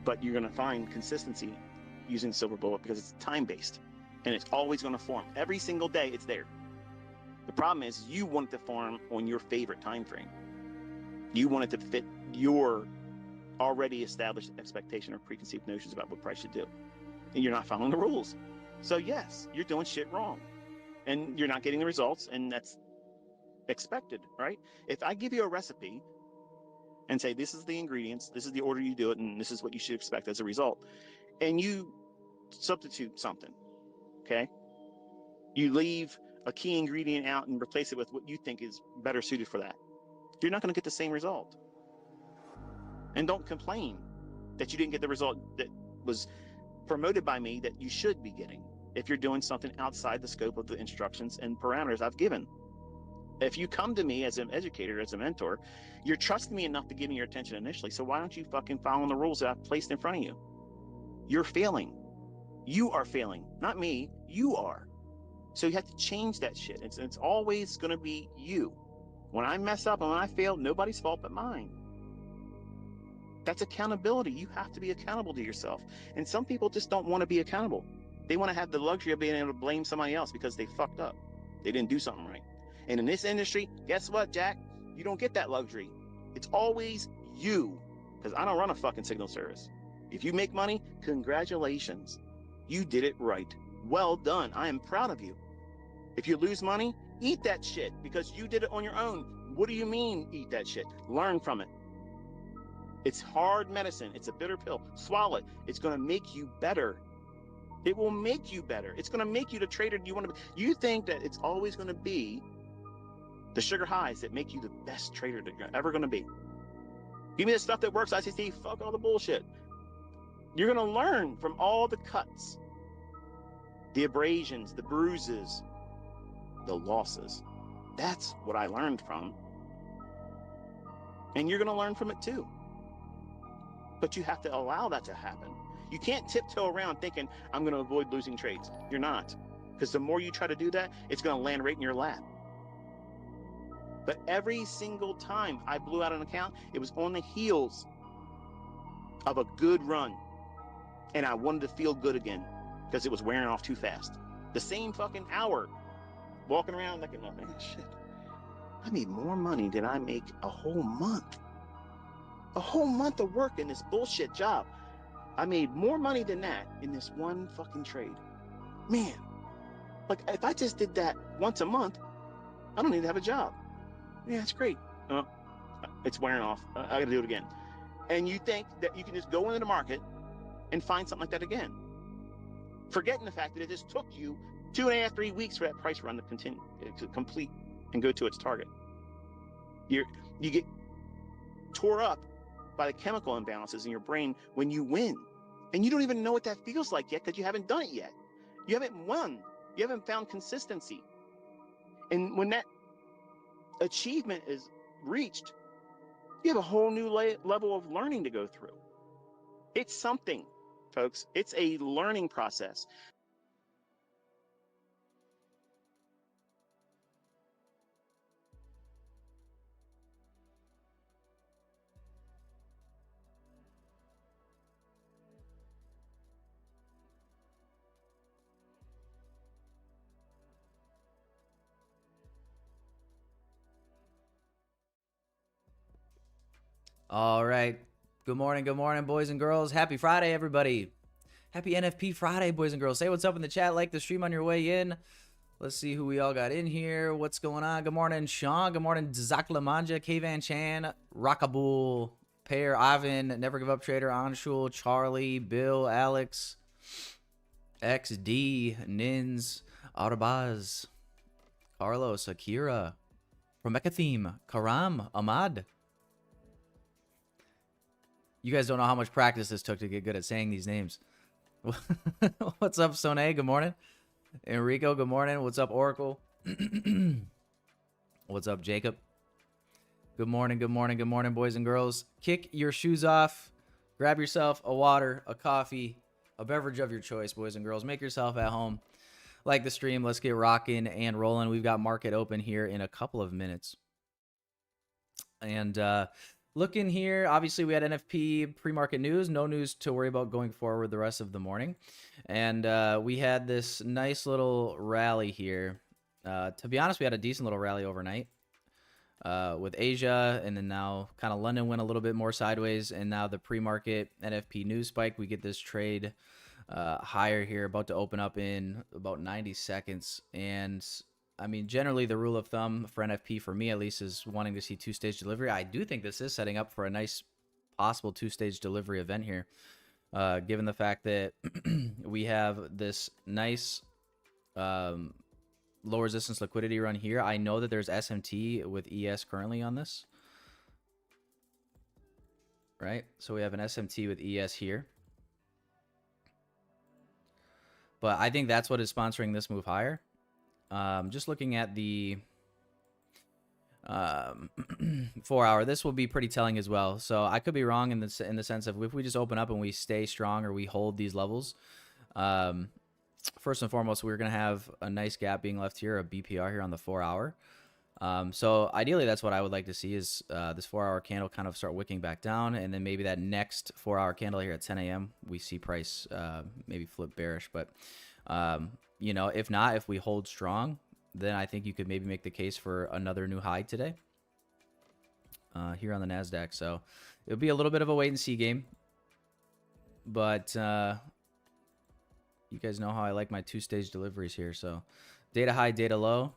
but you're going to find consistency using silver bullet because it's time-based, and it's always going to form. Every single day, it's there. The problem is you want it to form on your favorite time frame. You want it to fit your already established expectation or preconceived notions about what price should do, and you're not following the rules. So yes, you're doing shit wrong, and you're not getting the results, and that's expected, right? If I give you a recipe and say, this is the ingredients, this is the order you do it, and this is what you should expect as a result, and you substitute something, okay? You leave a key ingredient out and replace it with what you think is better suited for that. You're not going to get the same result. And don't complain that you didn't get the result that was promoted by me that you should be getting if you're doing something outside the scope of the instructions and parameters I've given. If you come to me as an educator, as a mentor, you're trusting me enough to give me your attention initially. So why don't you fucking follow the rules that I've placed in front of you? You're failing. You are failing, not me. You are. So you have to change that shit. It's always going to be you. When I mess up and when I fail, nobody's fault but mine. That's accountability. You have to be accountable to yourself. And some people just don't want to be accountable. They want to have the luxury of being able to blame somebody else because they fucked up. They didn't do something right. And in this industry, guess what, Jack? You don't get that luxury. It's always you. Because I don't run a fucking signal service. If you make money, congratulations. You did it right. Well done. I am proud of you. If you lose money, eat that shit because you did it on your own. What do you mean, eat that shit? Learn from it. It's hard medicine. It's a bitter pill. Swallow it. It's going to make you better. It will make you better. It's going to make you the trader you want to be. You think that it's always going to be the sugar highs that make you the best trader that you're ever going to be. Give me the stuff that works, ICT. Fuck all the bullshit. You're going to learn from all the cuts, the abrasions, the bruises, the losses. That's what I learned from. And you're going to learn from it too. But you have to allow that to happen. You can't tiptoe around thinking, I'm going to avoid losing trades. You're not. Because the more you try to do that, it's going to land right in your lap. But every single time I blew out an account, it was on the heels of a good run. And I wanted to feel good again because it was wearing off too fast. The same fucking hour, walking around like, oh man, shit. I made more money than I make a whole month. A whole month of work in this bullshit job. I made more money than that in this one fucking trade. Man, like if I just did that once a month, I don't need to have a job. Yeah, it's great. It's wearing off. I gotta do it again. And you think that you can just go into the market and find something like that again, forgetting the fact that it just took you 2.5, 3 weeks for that price run to continue, to complete and go to its target. You get tore up by the chemical imbalances in your brain when you win, and you don't even know what that feels like yet because you haven't done it yet. You haven't won. You haven't found consistency. And when that achievement is reached, you have a whole new level of learning to go through. It's something, folks. It's a learning process. All right. Good morning, boys and girls. Happy Friday, everybody. Happy NFP Friday, boys and girls. Say what's up in the chat. Like the stream on your way in. Let's see who we all got in here. What's going on? Good morning, Sean. Good morning, Zaklamanja, Kvan Chan, Rockabul, Pear, Ivan, Never Give Up Trader, Anshul, Charlie, Bill, Alex, XD, Nins, Arbaz, Carlos, Akira, Promekatheme, Karam, Ahmad. You guys don't know how much practice this took to get good at saying these names. What's up, Soné? Good morning. Enrico, good morning. What's up, Oracle? What's up, Jacob? Good morning, boys and girls. Kick your shoes off. Grab yourself a water, a coffee, a beverage of your choice, boys and girls. Make yourself at home. Like the stream. Let's get rocking and rolling. We've got market open here in a couple of minutes. And looking here, obviously we had NFP pre-market news, no news to worry about going forward the rest of the morning. And we had this nice little rally here. To be honest, we had a decent little rally overnight with Asia, and then now kind of London went a little bit more sideways, and now the pre-market NFP news spike. We get this trade higher here, about to open up in about 90 seconds. And I mean, generally the rule of thumb for NFP, for me at least, is wanting to see two-stage delivery. I do think this is setting up for a nice possible two-stage delivery event here, given the fact that we have this nice low resistance liquidity run here. I know that there's SMT with ES currently on this, right? So we have an SMT with ES here. But I think that's what is sponsoring this move higher. Just looking at the 4 hour, this will be pretty telling as well. So I could be wrong in the sense of if we just open up and we stay strong or we hold these levels. First and foremost, we're going to have a nice gap being left here, a BPR here on the 4 hour. So ideally, that's what I would like to see is this 4 hour candle kind of start wicking back down. And then maybe that next 4 hour candle here at 10 a.m., we see price maybe flip bearish. But, you know, if not, if we hold strong, then I think you could maybe make the case for another new high today here on the NASDAQ. So it'll be a little bit of a wait and see game. But you guys know how I like my two-stage deliveries here. So data high, data low.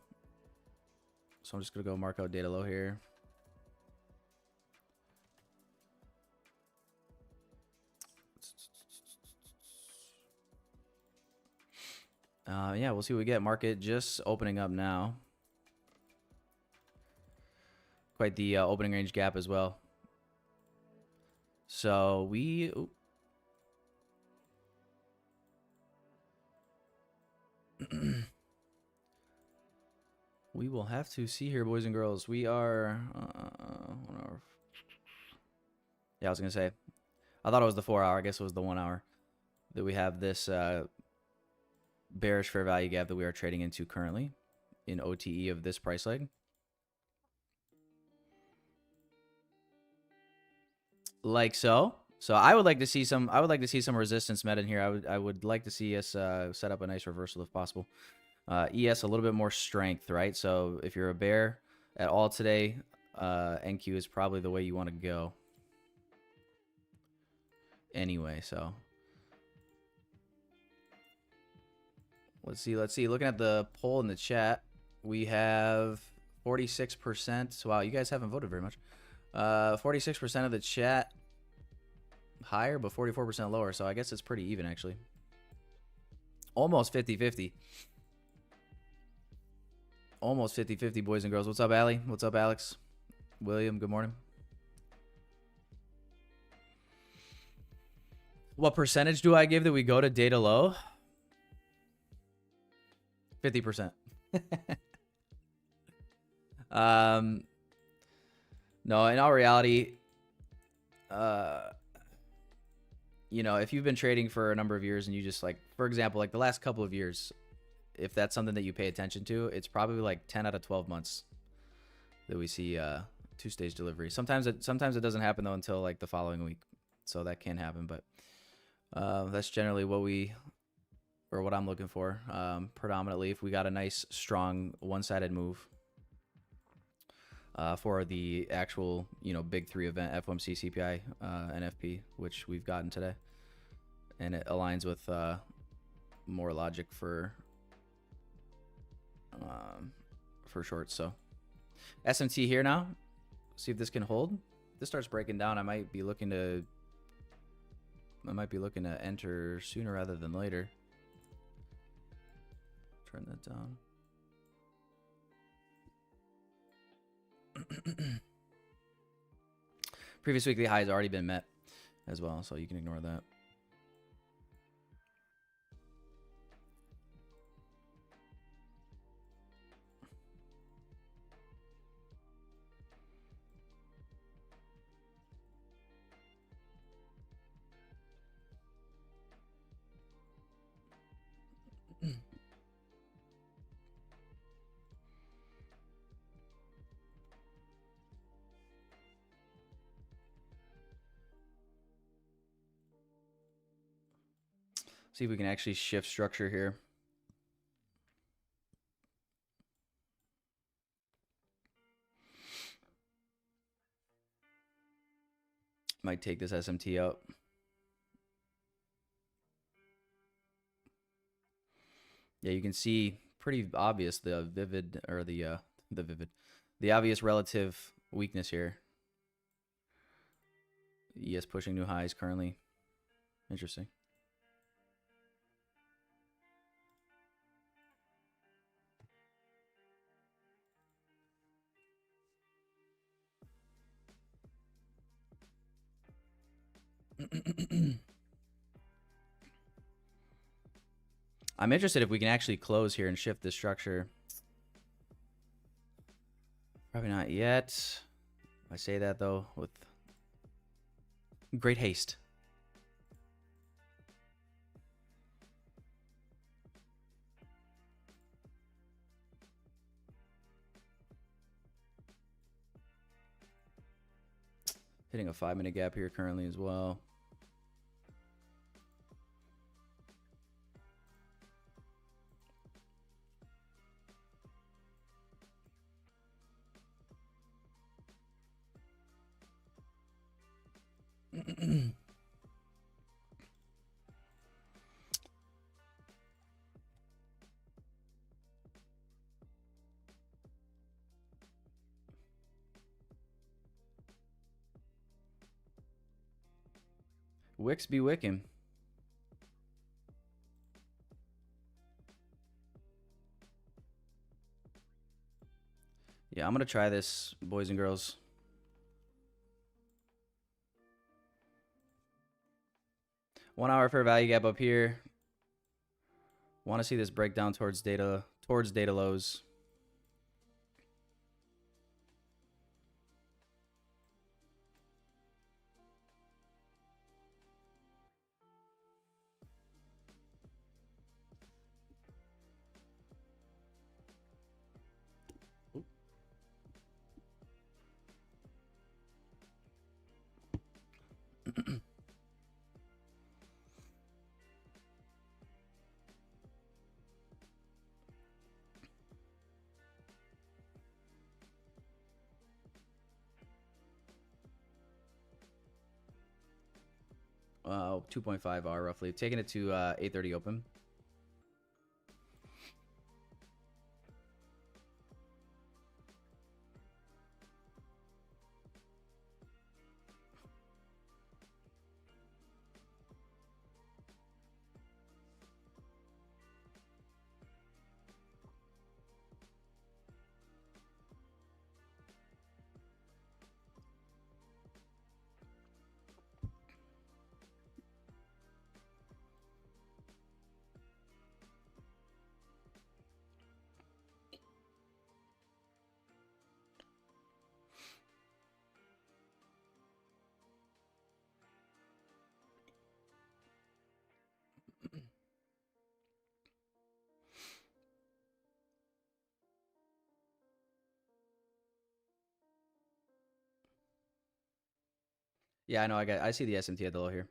So I'm just going to go mark out data low here. Yeah, we'll see what we get. Market just opening up now. Quite the opening range gap as well. So we... we will have to see here, boys and girls. We are... yeah, I was going to say. I thought it was the 4 hour. I guess it was the 1 hour. That we have this bearish fair value gap that we are trading into currently in OTE of this price leg. Like so. So I would like to see some resistance met in here. I would like to see us set up a nice reversal if possible. ES a little bit more strength, right? So if you're a bear at all today, NQ is probably the way you want to go. Anyway, so let's see. Looking at the poll in the chat, we have 46%. Wow, you guys haven't voted very much. 46% of the chat higher, but 44% lower. So I guess it's pretty even, actually. Almost 50-50. Almost 50-50, boys and girls. What's up, Allie? What's up, Alex? William, good morning. What percentage do I give that we go to data low? 50%. No, in all reality, you know, if you've been trading for a number of years and you just like, for example, like the last couple of years, if that's something that you pay attention to, it's probably like 10 out of 12 months that we see two-stage delivery. Sometimes it doesn't happen though until like the following week, so that can happen. But that's generally what I'm looking for. Predominantly, if we got a nice, strong, one-sided move for the actual, you know, big three event, FOMC, CPI, NFP, which we've gotten today, and it aligns with more logic for shorts. So SMT here now. See if this can hold. If this starts breaking down, I might be looking to enter sooner rather than later. Turn that down. Previous weekly high has already been met as well, so you can ignore that. See if we can actually shift structure here. Might take this SMT out. Yeah, you can see pretty obvious the vivid, or the obvious relative weakness here. ES pushing new highs currently. Interesting. I'm interested if we can actually close here and shift this structure. Probably not yet. I say that though with great haste. Hitting a 5-minute gap here currently as well. Wicks be wicking. Yeah, I'm going to try this, boys and girls. One hour fair value gap up here. Want to see this break down towards data lows. Wow, 2.5 R roughly. Taking it to 8:30 open. Yeah, I know. I see the SMT at the low here.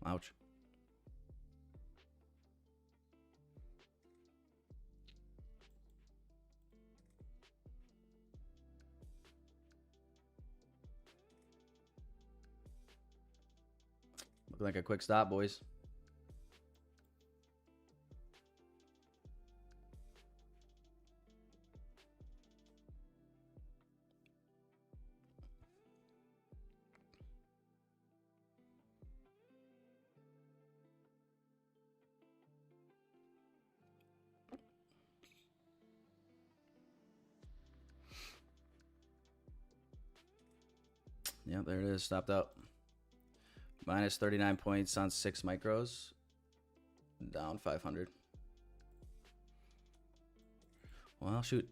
Ouch. Looking like a quick stop, boys. Yep, there it is. Stopped out. Minus 39 points on 6 micros. Down 500. Well, shoot.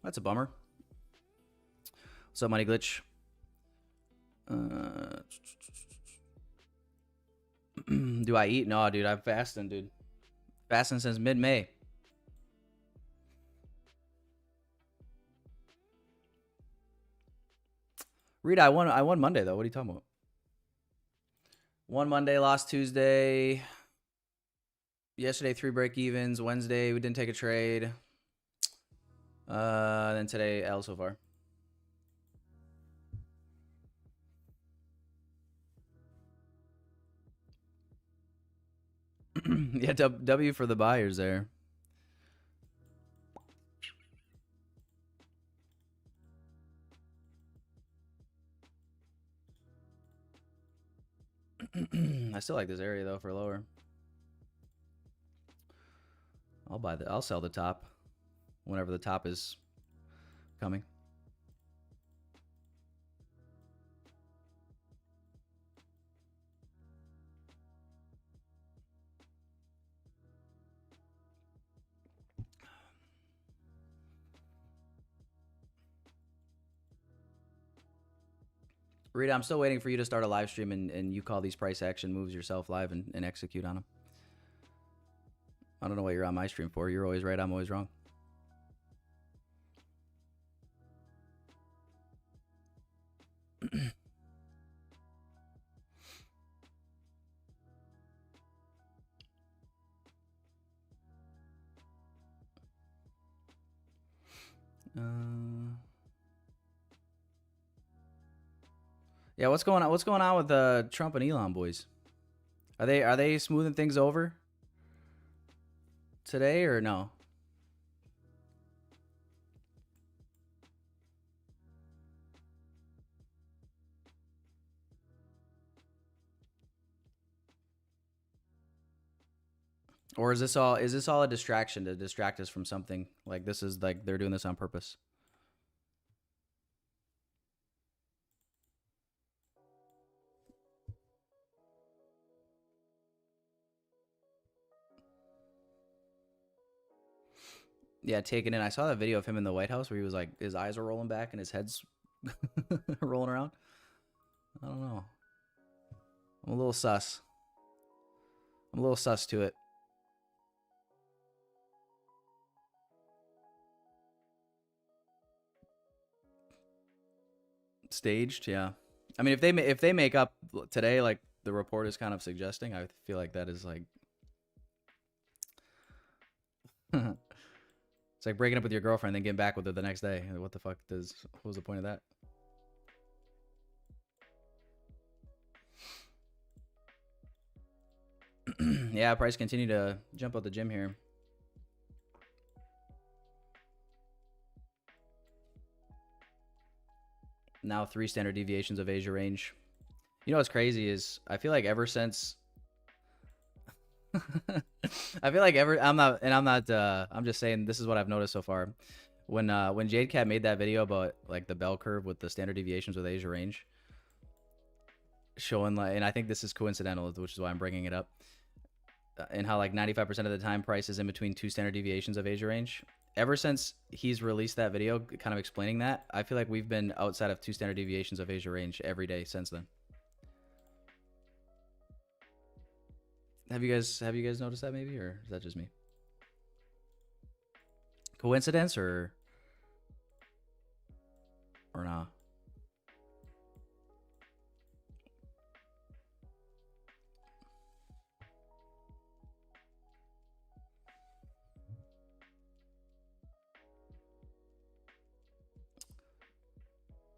That's a bummer. What's up, Money Glitch? Do I eat? No, dude. I'm fasting, dude. Fasting since mid-May. Rita, I won Monday, though. What are you talking about? Won Monday, lost Tuesday. Yesterday, 3 break-evens. Wednesday, we didn't take a trade. Then today, L so far. Yeah, W for the buyers there. I still like this area though for lower. I'll sell the top whenever the top is coming. Rita, I'm still waiting for you to start a live stream and you call these price action moves yourself live and execute on them. I don't know what you're on my stream for. You're always right. I'm always wrong. Yeah, what's going on? What's going on with Trump and Elon, boys? Are they smoothing things over today or no? Or is this all a distraction to distract us from something? Like this is like they're doing this on purpose. Yeah, taking in. I saw that video of him in the White House where he was like his eyes are rolling back and his head's rolling around. I don't know. I'm a little sus. I'm a little sus to it. Staged, yeah. I mean, if they make up today, like the report is kind of suggesting, I feel like that is like it's like breaking up with your girlfriend and then getting back with her the next day. What the fuck what was the point of that? Yeah, price continue to jump out the gym here. Now 3 standard deviations of Asia range. You know what's crazy is I feel like ever since I'm just saying this is what I've noticed so far. When Jade Cat made that video about like the bell curve with the standard deviations with Asia range showing like, and I think this is coincidental, which is why I'm bringing it up, and how like 95% of the time price is in between 2 standard deviations of Asia range. Ever since he's released that video kind of explaining that, I feel like we've been outside of 2 standard deviations of Asia range every day since then. Have you guys noticed that maybe, or is that just me? Coincidence or not?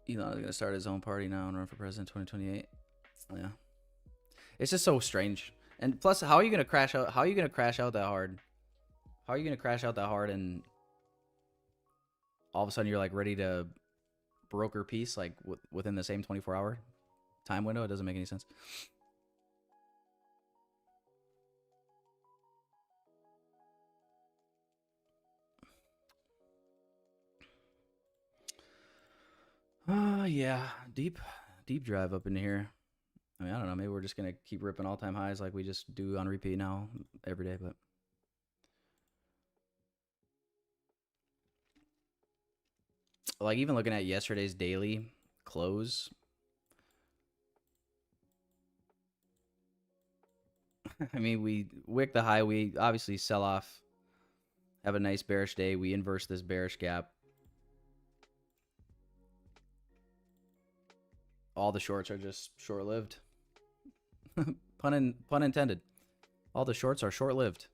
Elon is gonna start his own party now and run for president 2028. Yeah, it's just so strange. And plus, how are you gonna crash out? How are you gonna crash out that hard? How are you gonna crash out that hard and all of a sudden you're like ready to broker piece like within the same 24-hour time window. It doesn't make any sense. Yeah, deep drive up in here. I mean, I don't know. Maybe we're just gonna keep ripping all-time highs like we just do on repeat now every day. But like even looking at yesterday's daily close, I mean, we wick the high. We obviously sell off, have a nice bearish day. We inverse this bearish gap. All the shorts are just short-lived. Pun intended. All the shorts are short-lived.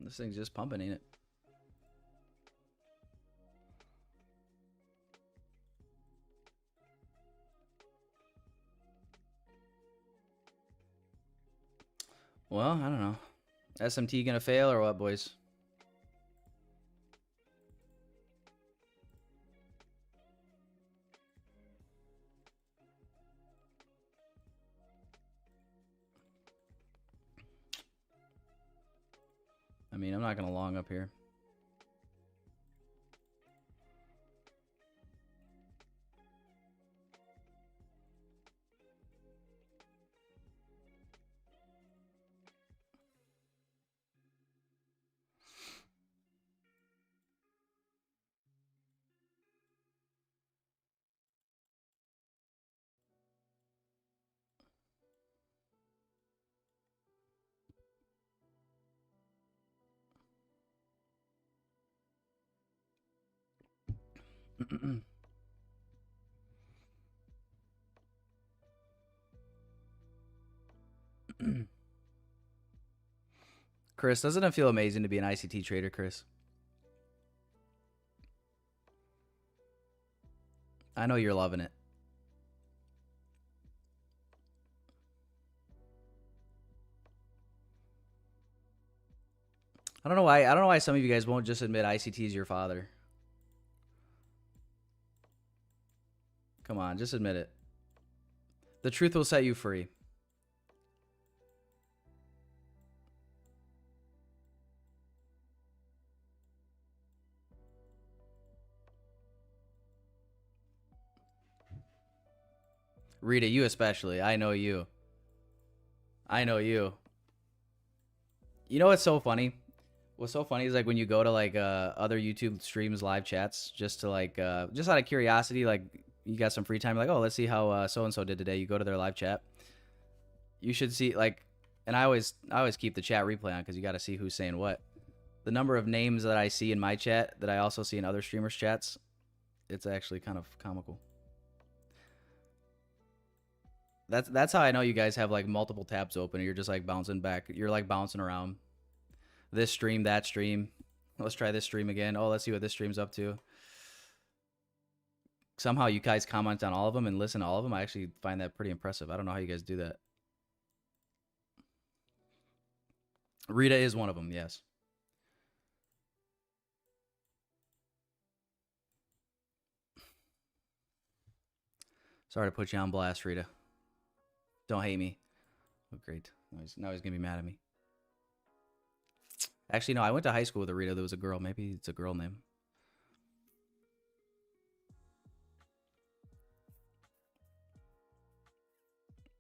This thing's just pumping, ain't it? Well, I don't know. SMT gonna fail or what, boys? I mean, I'm not gonna long up here. Chris, doesn't it feel amazing to be an ICT trader, Chris? I know you're loving it. I don't know why some of you guys won't just admit ICT is your father. Come on, just admit it. The truth will set you free. Rita, you especially. I know you. I know you. You know what's so funny? What's so funny is like when you go to like other YouTube streams, live chats, just to like just out of curiosity, like you got some free time, like, oh, let's see how so and so did today. You go to their live chat. You should see like, and I always keep the chat replay on because you got to see who's saying what. The number of names that I see in my chat that I also see in other streamers' chats, it's actually kind of comical. That's how I know you guys have like multiple tabs open and you're just like bouncing back. You're like bouncing around. This stream, that stream. Let's try this stream again. Oh, let's see what this stream's up to. Somehow you guys comment on all of them and listen to all of them. I actually find that pretty impressive. I don't know how you guys do that. Rita is one of them, yes. Sorry to put you on blast, Rita. Don't hate me. Oh, great. Now he's going to be mad at me. Actually, no, I went to high school with a Rita. There was a girl. Maybe it's a girl name.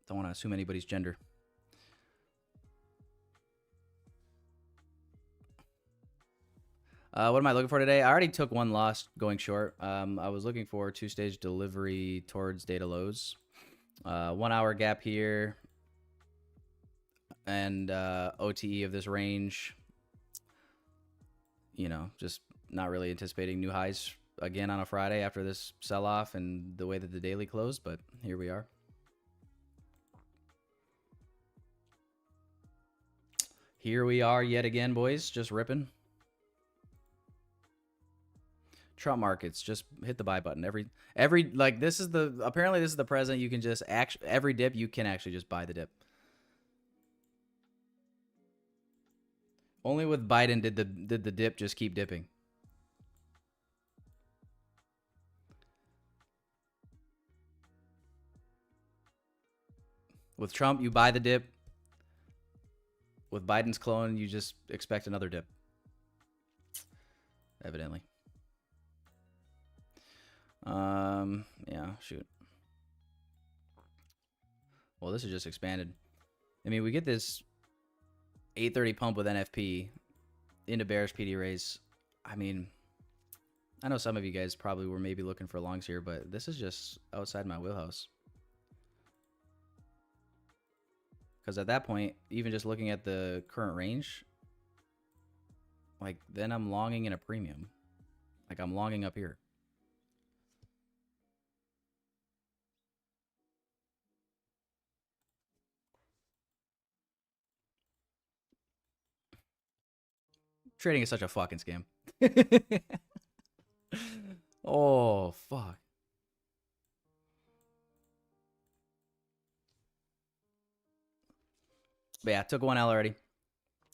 Don't want to assume anybody's gender. What am I looking for today? I already took one loss going short. I was looking for 2-stage delivery towards data lows. 1 hour gap here. And OTE of this range. You know, just not really anticipating new highs again on a Friday after this sell-off and the way that the daily closed, but here we are. Here we are yet again, boys, just ripping. Trump markets, just hit the buy button. Every like this is the apparently this is the present. You can just every dip you can actually just buy the dip. Only with Biden did the dip just keep dipping. With Trump, you buy the dip. With Biden's clone, you just expect another dip. Evidently. Yeah, shoot. Well, this is just expanded. I mean, we get this 830 pump with NFP into bearish PD raise. I mean, I know some of you guys probably were maybe looking for longs here, but this is just outside my wheelhouse. Because at that point, even just looking at the current range, like then I'm longing in a premium. Like I'm longing up here. Trading is such a fucking scam. Oh, fuck. But yeah, took one L already.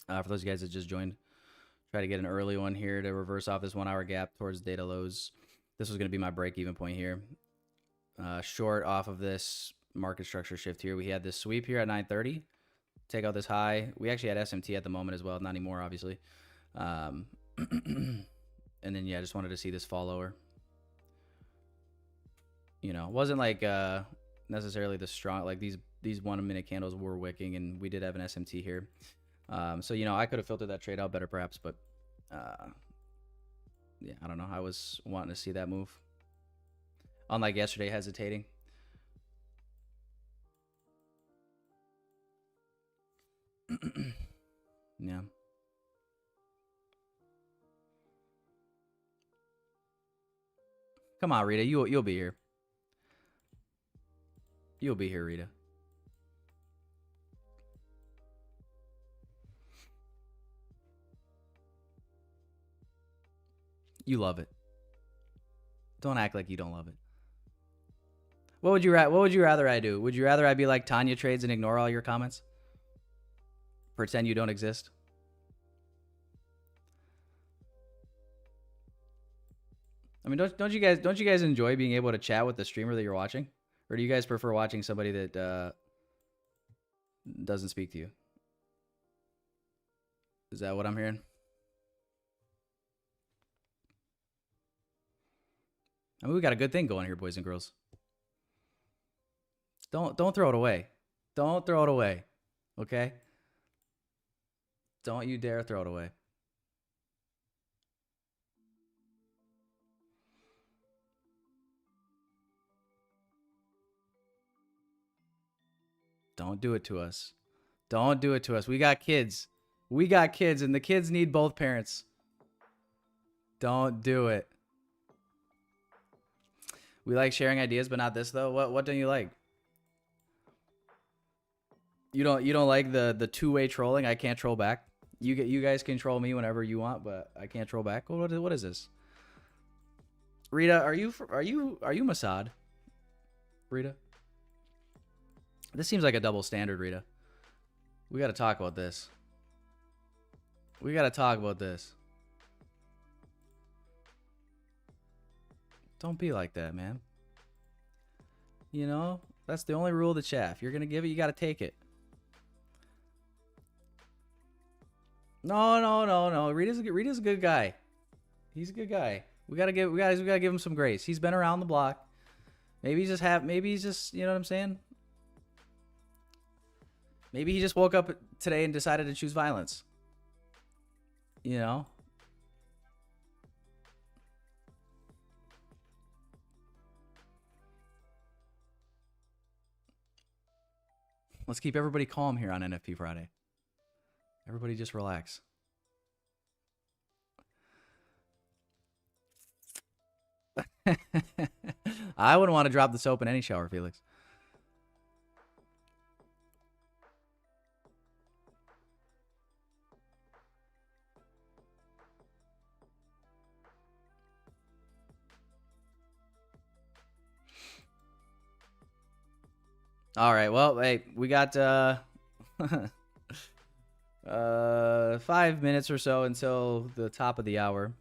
For those of you guys that just joined. Try to get an early one here to reverse off this 1 hour gap towards data lows. This was going to be my break-even point here. Short off of this market structure shift here. We had this sweep here at 930. Take out this high. We actually had SMT at the moment as well. Not anymore, obviously. And then, yeah, just wanted to see this fall lower. You know, wasn't like necessarily the strong, like these 1 minute candles were wicking, and we did have an SMT here. So, you know, I could have filtered that trade out better perhaps, but yeah, I don't know. I was wanting to see that move. Unlike yesterday, hesitating. Yeah. Come on, Rita. You'll be here. You'll be here, Rita. You love it. Don't act like you don't love it. What would you rather I do? Would you rather I be like Tanya trades and ignore all your comments? Pretend you don't exist? I mean, don't you guys enjoy being able to chat with the streamer that you're watching? Or do you guys prefer watching somebody that doesn't speak to you? Is that what I'm hearing? I mean, we got a good thing going here, boys and girls. Don't throw it away. Don't throw it away. Okay? Don't you dare throw it away. Don't do it to us. Don't do it to us. We got kids. We got kids, and the kids need both parents. Don't do it. We like sharing ideas, but not this though. What don't you like? You don't like the two-way trolling? I can't troll back. You guys can troll me whenever you want, but I can't troll back. What is this? Rita, are you Mossad? Rita? This seems like a double standard, Rita. We got to talk about this. We got to talk about this. Don't be like that, man. You know, that's the only rule of the chat. If you're going to give it, you got to take it. No. Rita's a good guy. He's a good guy. We gotta give him some grace. He's been around the block. Maybe he's just, you know what I'm saying? Maybe he just woke up today and decided to choose violence. You know? Let's keep everybody calm here on NFP Friday. Everybody just relax. I wouldn't want to drop the soap in any shower, Felix. All right. Well, hey, we got 5 minutes or so until the top of the hour.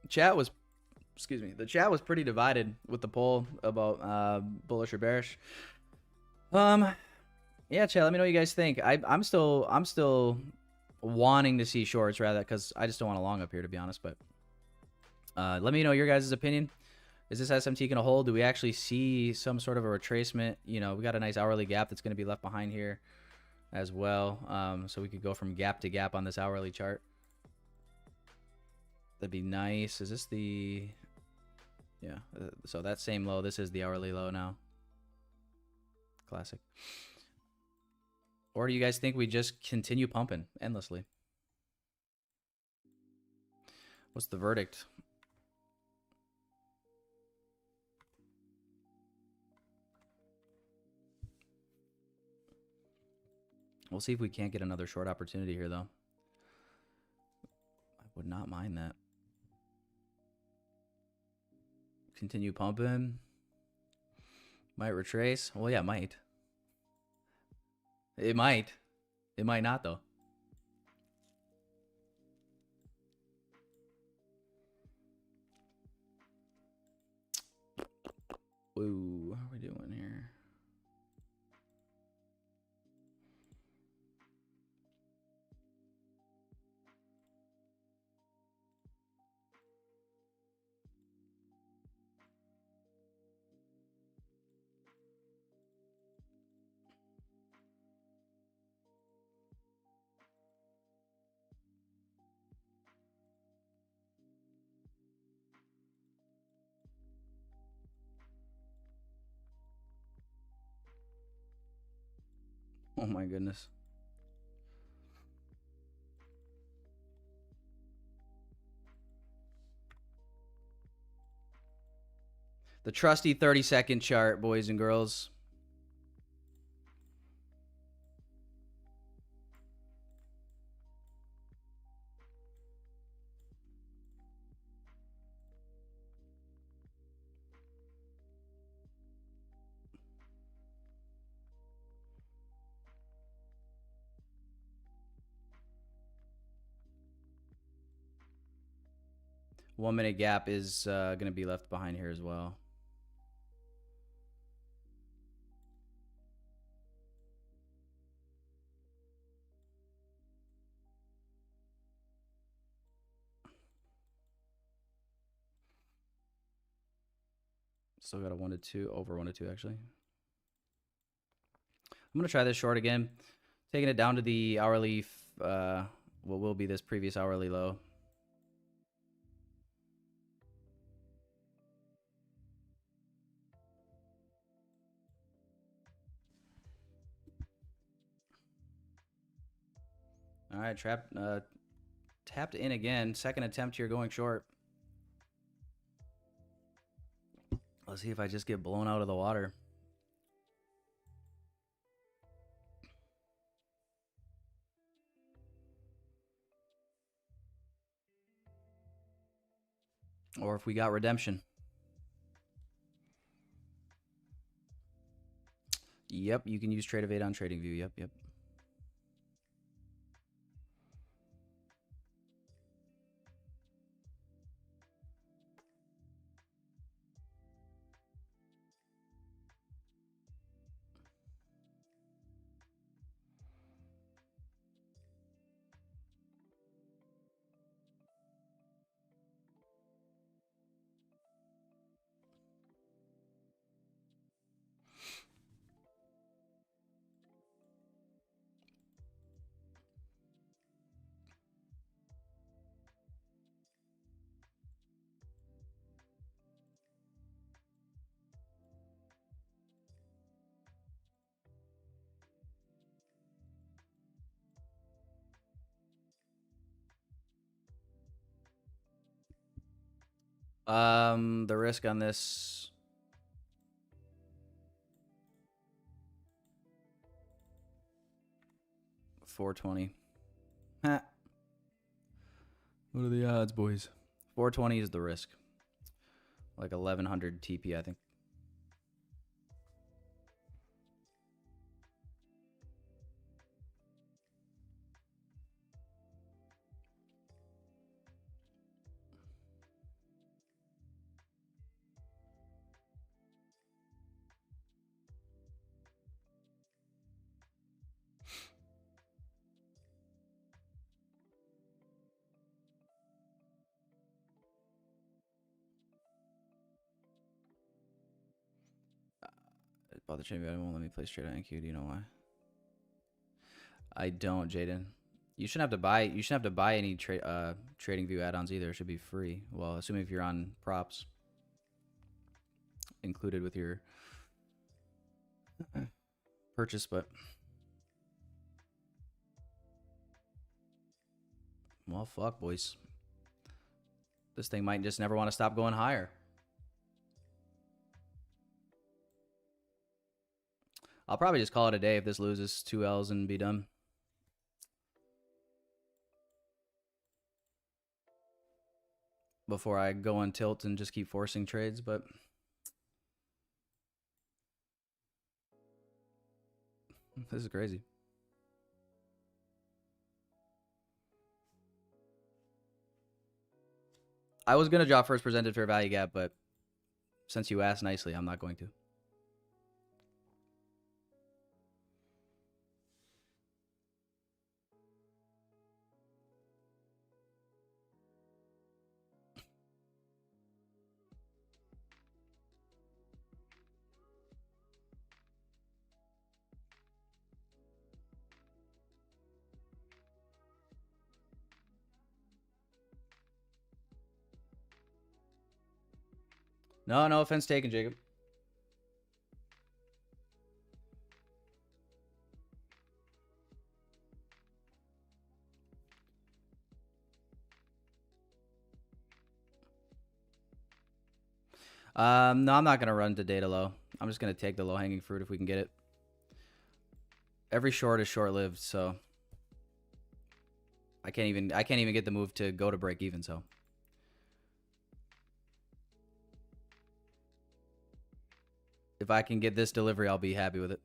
Chat was, excuse me, the chat was pretty divided with the poll about bullish or bearish. Yeah, chat, let me know what you guys think. I'm still wanting to see shorts rather, because I just don't want a long up here, to be honest. But let me know your guys' opinion. Is this SMT going to hold? Do we actually see some sort of a retracement? You know, we got a nice hourly gap that's going to be left behind here as well. So we could go from gap to gap on this hourly chart. That'd be nice. Is this the... Yeah, so that same low, this is the hourly low now. Classic. Or do you guys think we just continue pumping endlessly? What's the verdict? We'll see if we can't get another short opportunity here, though. I would not mind that. Continue pumping. Might retrace. Well, yeah, might. It might. It might not, though. Whoa, how are we doing here? Oh my goodness. The trusty 30-second chart, boys and girls. One minute gap is going to be left behind here as well. Still got a 1 to 2, over 1 to 2 actually. I'm going to try this short again. Taking it down to the hourly, what will be this previous hourly low. All right, tapped in again. Second attempt here going short. Let's see if I just get blown out of the water. Or if we got redemption. Yep, you can use Trade of 8 on TradingView. Yep, yep. The risk on this. $420. Ha. What are the odds, boys? 420 is the risk. Like 1100 TP, I think. Bought the champion. It won't let me play straight on NQ. Do you know why? I don't, Jaden. You shouldn't have to buy. You shouldn't have to buy any trading view add-ons either. It should be free. Well, assuming if you're on props, included with your purchase. But well, fuck, boys. This thing might just never want to stop going higher. I'll probably just call it a day if this loses 2 L's and be done. Before I go on tilt and just keep forcing trades, but this is crazy. I was going to drop first presented fair value gap, but since you asked nicely, I'm not going to. No offense taken, Jacob. No, I'm not gonna run to data low. I'm just gonna take the low-hanging fruit if we can get it. Every short is short-lived, so I can't even get the move to go to break even. So if I can get this delivery, I'll be happy with it.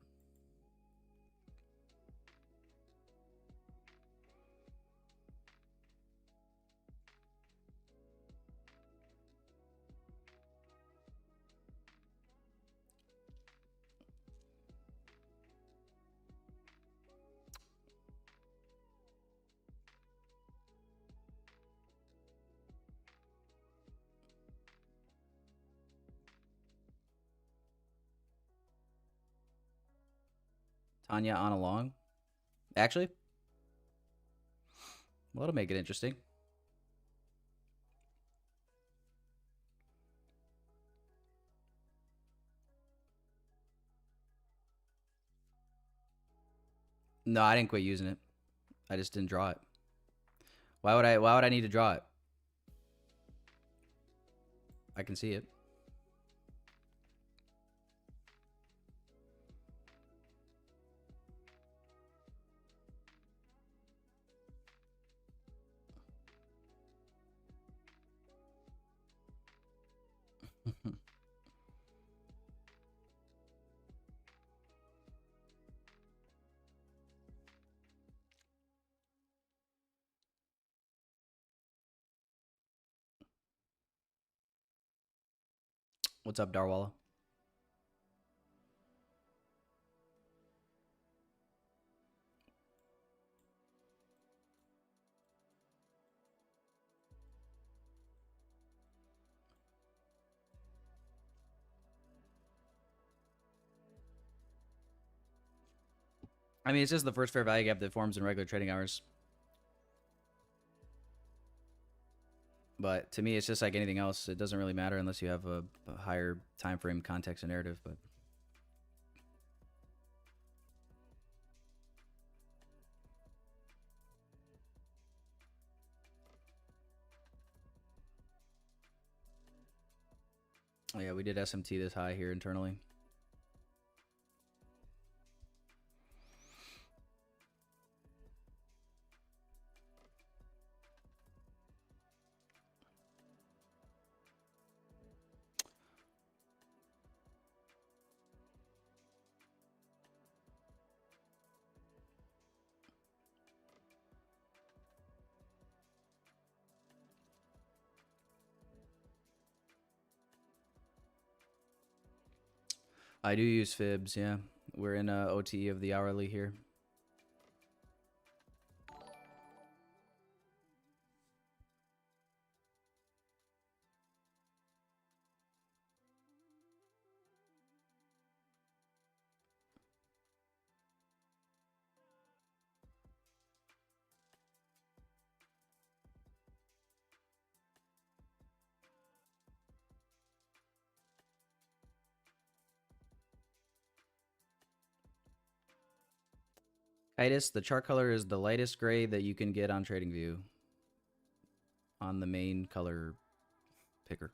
Tanya on a long. Actually, well, that'll make it interesting. No, I didn't quit using it. I just didn't draw it. Why would I need to draw it? I can see it. What's up, Darwalla? I mean, it's just the first fair value gap that forms in regular trading hours. But to me, it's just like anything else. It doesn't really matter unless you have a higher time frame context and narrative. But Oh, yeah, we did SMT this high here internally. I do use fibs, yeah. We're in OTE of the hourly here. Itis, the chart color is the lightest gray that you can get on TradingView on the main color picker.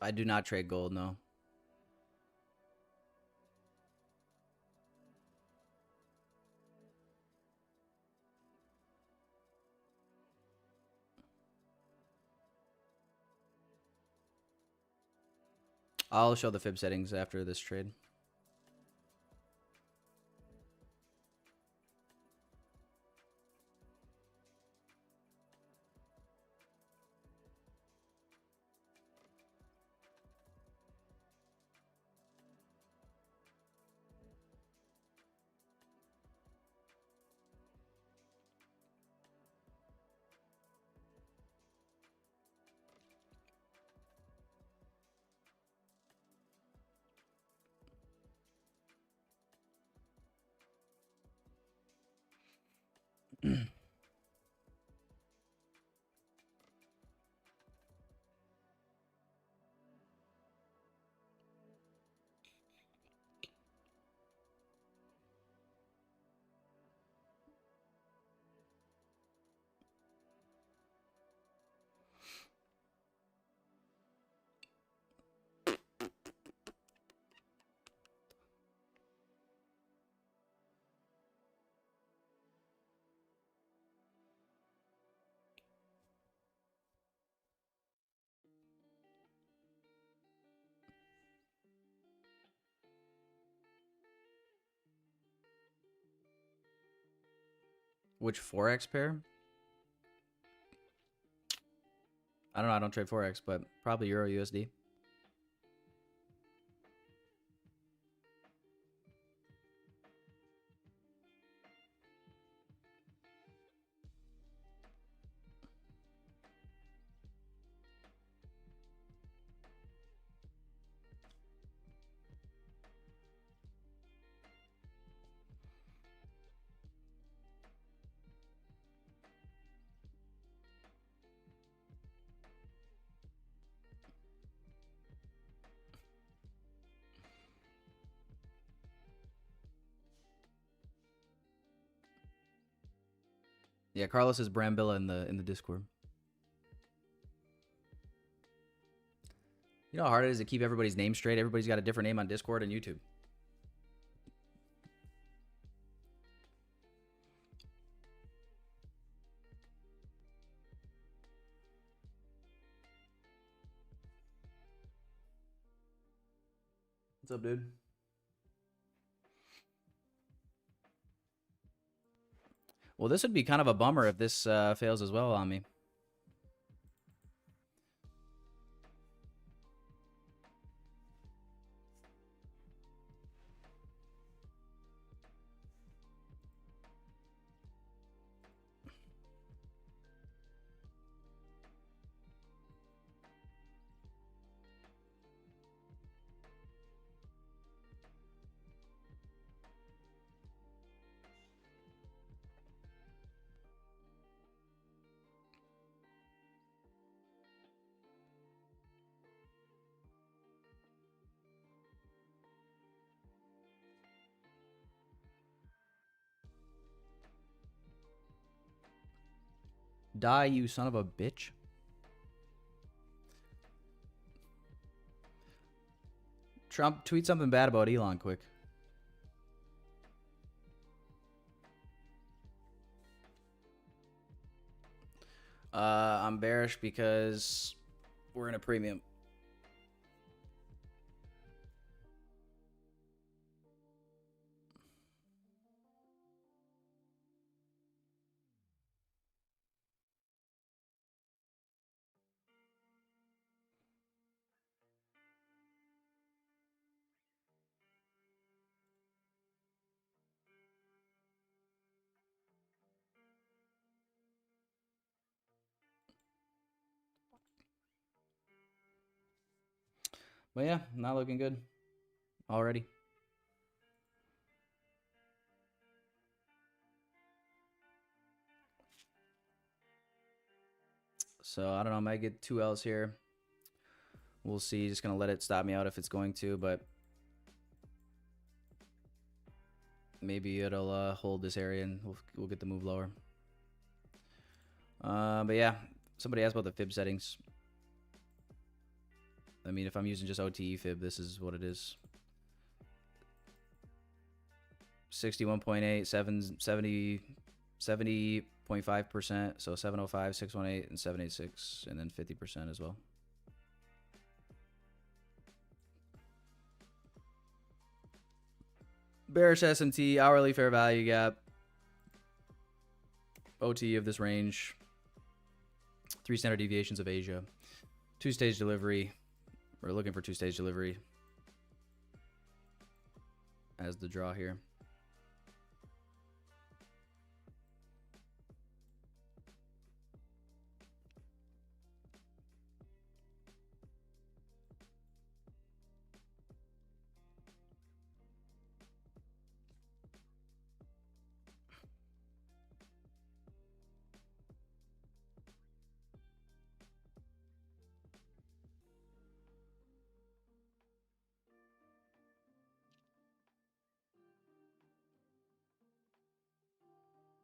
I do not trade gold, no. I'll show the fib settings after this trade. Which Forex pair? I don't know. I don't trade Forex, but probably Euro USD. Yeah, Carlos is Brambilla in the Discord. You know how hard it is to keep everybody's name straight? Everybody's got a different name on Discord and YouTube. What's up, dude? Well, this would be kind of a bummer if this fails as well on me. Die, you son of a bitch. Trump, tweet something bad about Elon quick. I'm bearish because we're in a premium. But yeah, not looking good already. So I don't know, I might get 2 L's here. We'll see. Just gonna let it stop me out if it's going to, but maybe it'll hold this area and we'll get the move lower. But yeah, somebody asked about the fib settings. I mean, if I'm using just OTE fib, this is what it is. 61.8, 70.5%, so 705, 618, and 786, and then 50% as well. Bearish S&T, hourly fair value gap, OTE of this range, 3 standard deviations of Asia, 2-stage delivery. We're looking for 2-stage delivery as the draw here.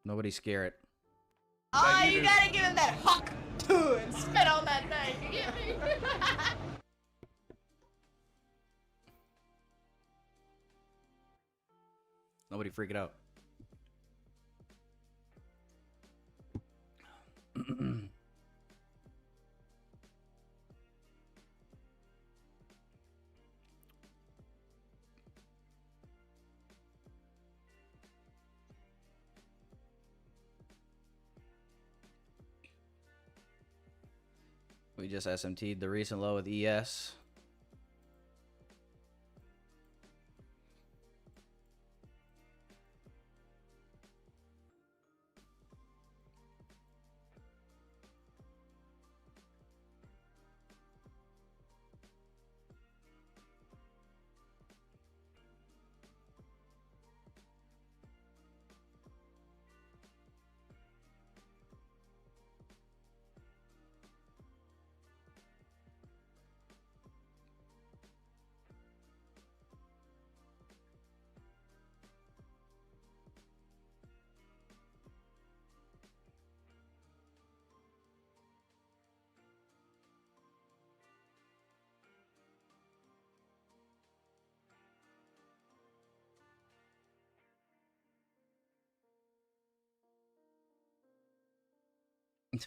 Nobody scare it. Oh, you gotta give him that huck too and spit on that thing. You get me? Nobody freak it out. We just SMT'd the recent low with ES.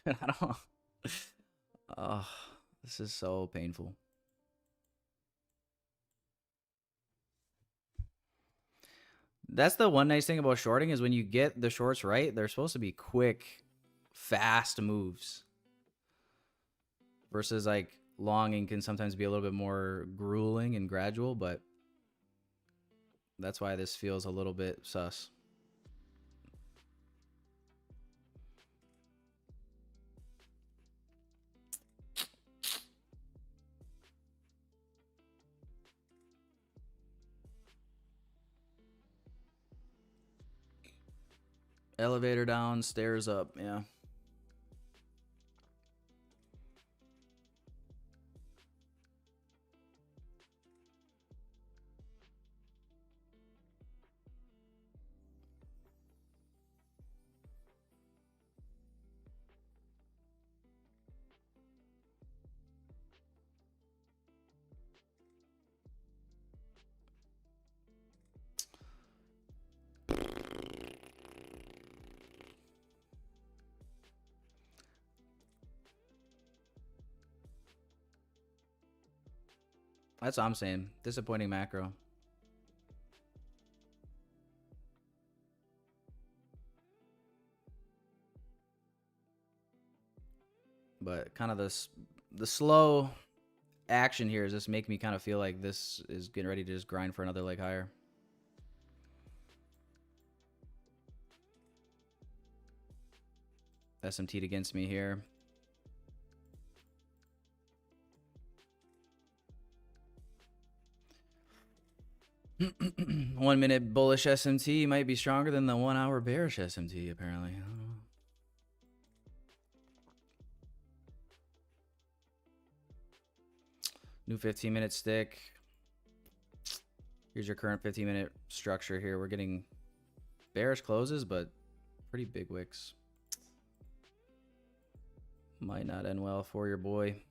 I don't. Oh, this is so painful. That's the one nice thing about shorting is when you get the shorts right, they're supposed to be quick, fast moves. Versus like longing can sometimes be a little bit more grueling and gradual, but that's why this feels a little bit sus. Elevator down, stairs up, yeah. That's what I'm saying. Disappointing macro. But kind of the slow action here is just making me kind of feel like this is getting ready to just grind for another leg higher. SMT'd against me here. One minute bullish SMT might be stronger than the 1 hour bearish SMT, apparently. I don't know. New 15-minute stick. Here's your current 15-minute structure here. We're getting bearish closes, but pretty big wicks. Might not end well for your boy.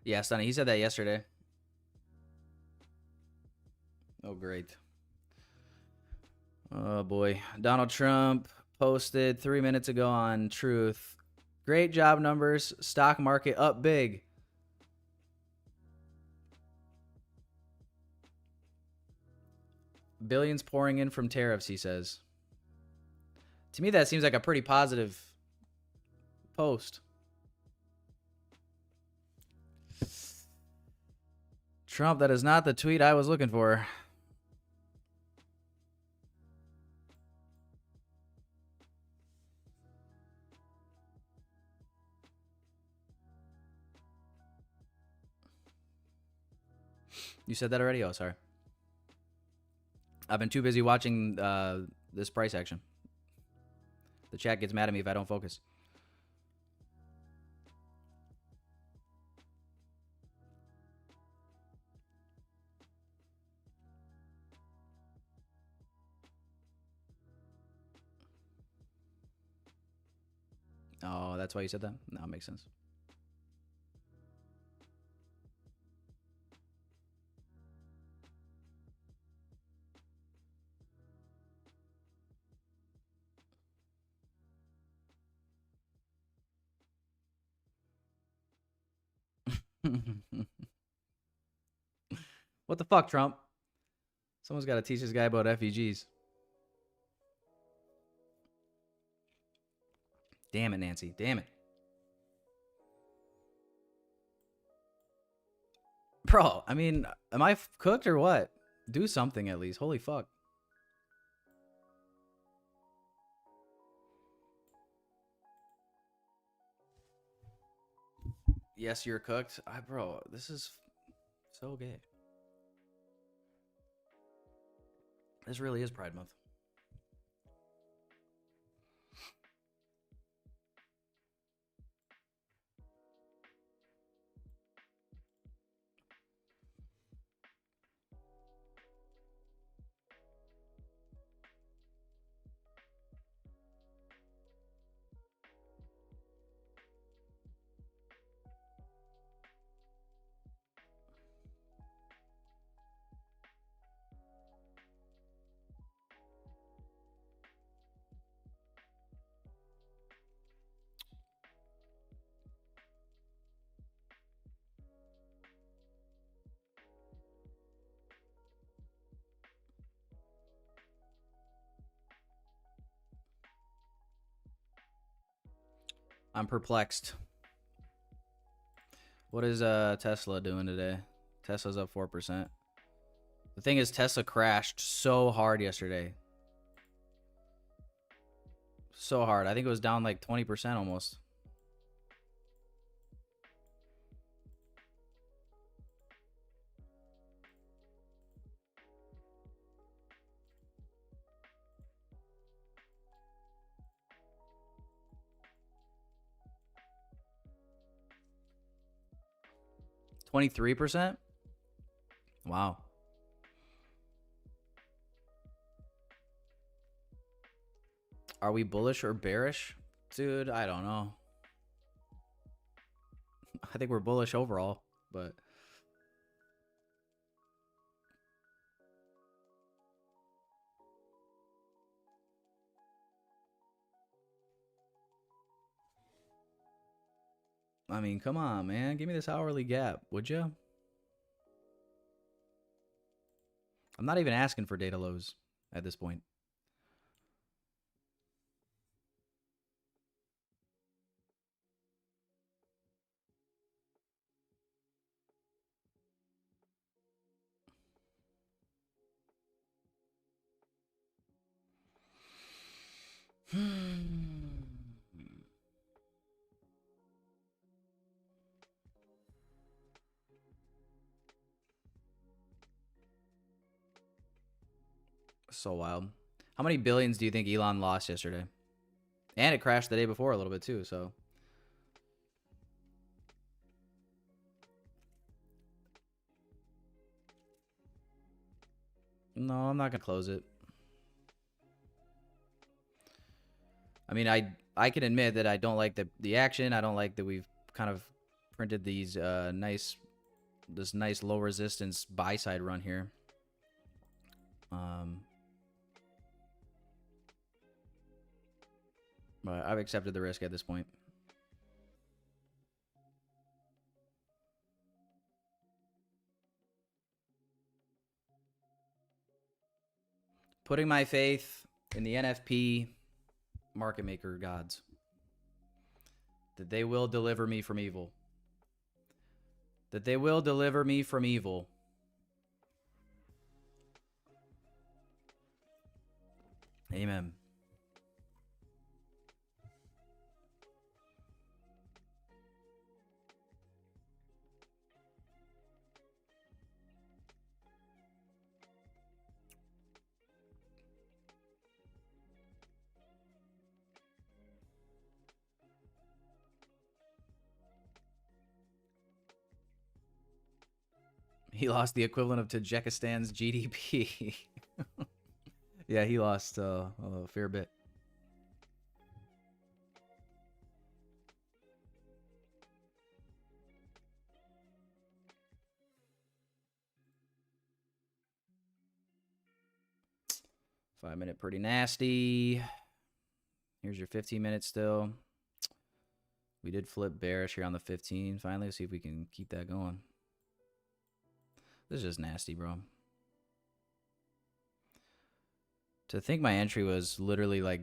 Yeah, Sonny, he said that yesterday. Oh, great. Oh, boy. Donald Trump posted 3 minutes ago on Truth. Great job numbers. Stock market up big. Billions pouring in from tariffs, he says. To me, that seems like a pretty positive post. Trump, that is not the tweet I was looking for. You said that already? Oh, sorry. I've been too busy watching this price action. The chat gets mad at me if I don't focus. Oh, that's why you said that? No, it makes sense. What the fuck, Trump? Someone's got to teach this guy about FEGs. Damn it, Nancy. Damn it. Bro, I mean, am I cooked or what? Do something at least. Holy fuck. Yes, you're cooked. Bro, this is so gay. This really is Pride Month. I'm perplexed. What is Tesla doing today? Tesla's up 4%. The thing is, Tesla crashed so hard yesterday. So hard. I think it was down like 20% almost. 23%? Wow. Are we bullish or bearish? Dude, I don't know. I think we're bullish overall, but I mean, come on, man. Give me this hourly gap, would you? I'm not even asking for data lows at this point. So wild. How many billions do you think Elon lost yesterday? And it crashed the day before a little bit too, so. No, I'm not going to close it. I mean, I can admit that I don't like the action. I don't like that we've kind of printed these nice low resistance buy side run here. But I've accepted the risk at this point. Putting my faith in the NFP market maker gods. That they will deliver me from evil. That they will deliver me from evil. Amen. He lost the equivalent of Tajikistan's GDP. Yeah, he lost a fair bit. Five-minute pretty nasty. Here's your 15 minutes still. We did flip bearish here on the 15. Finally, let's see if we can keep that going. This is just nasty, bro. To think my entry was literally like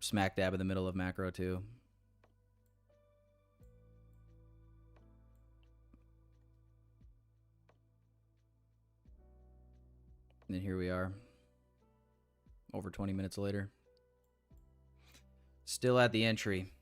smack dab in the middle of macro too. And then here we are. Over 20 minutes later. Still at the entry.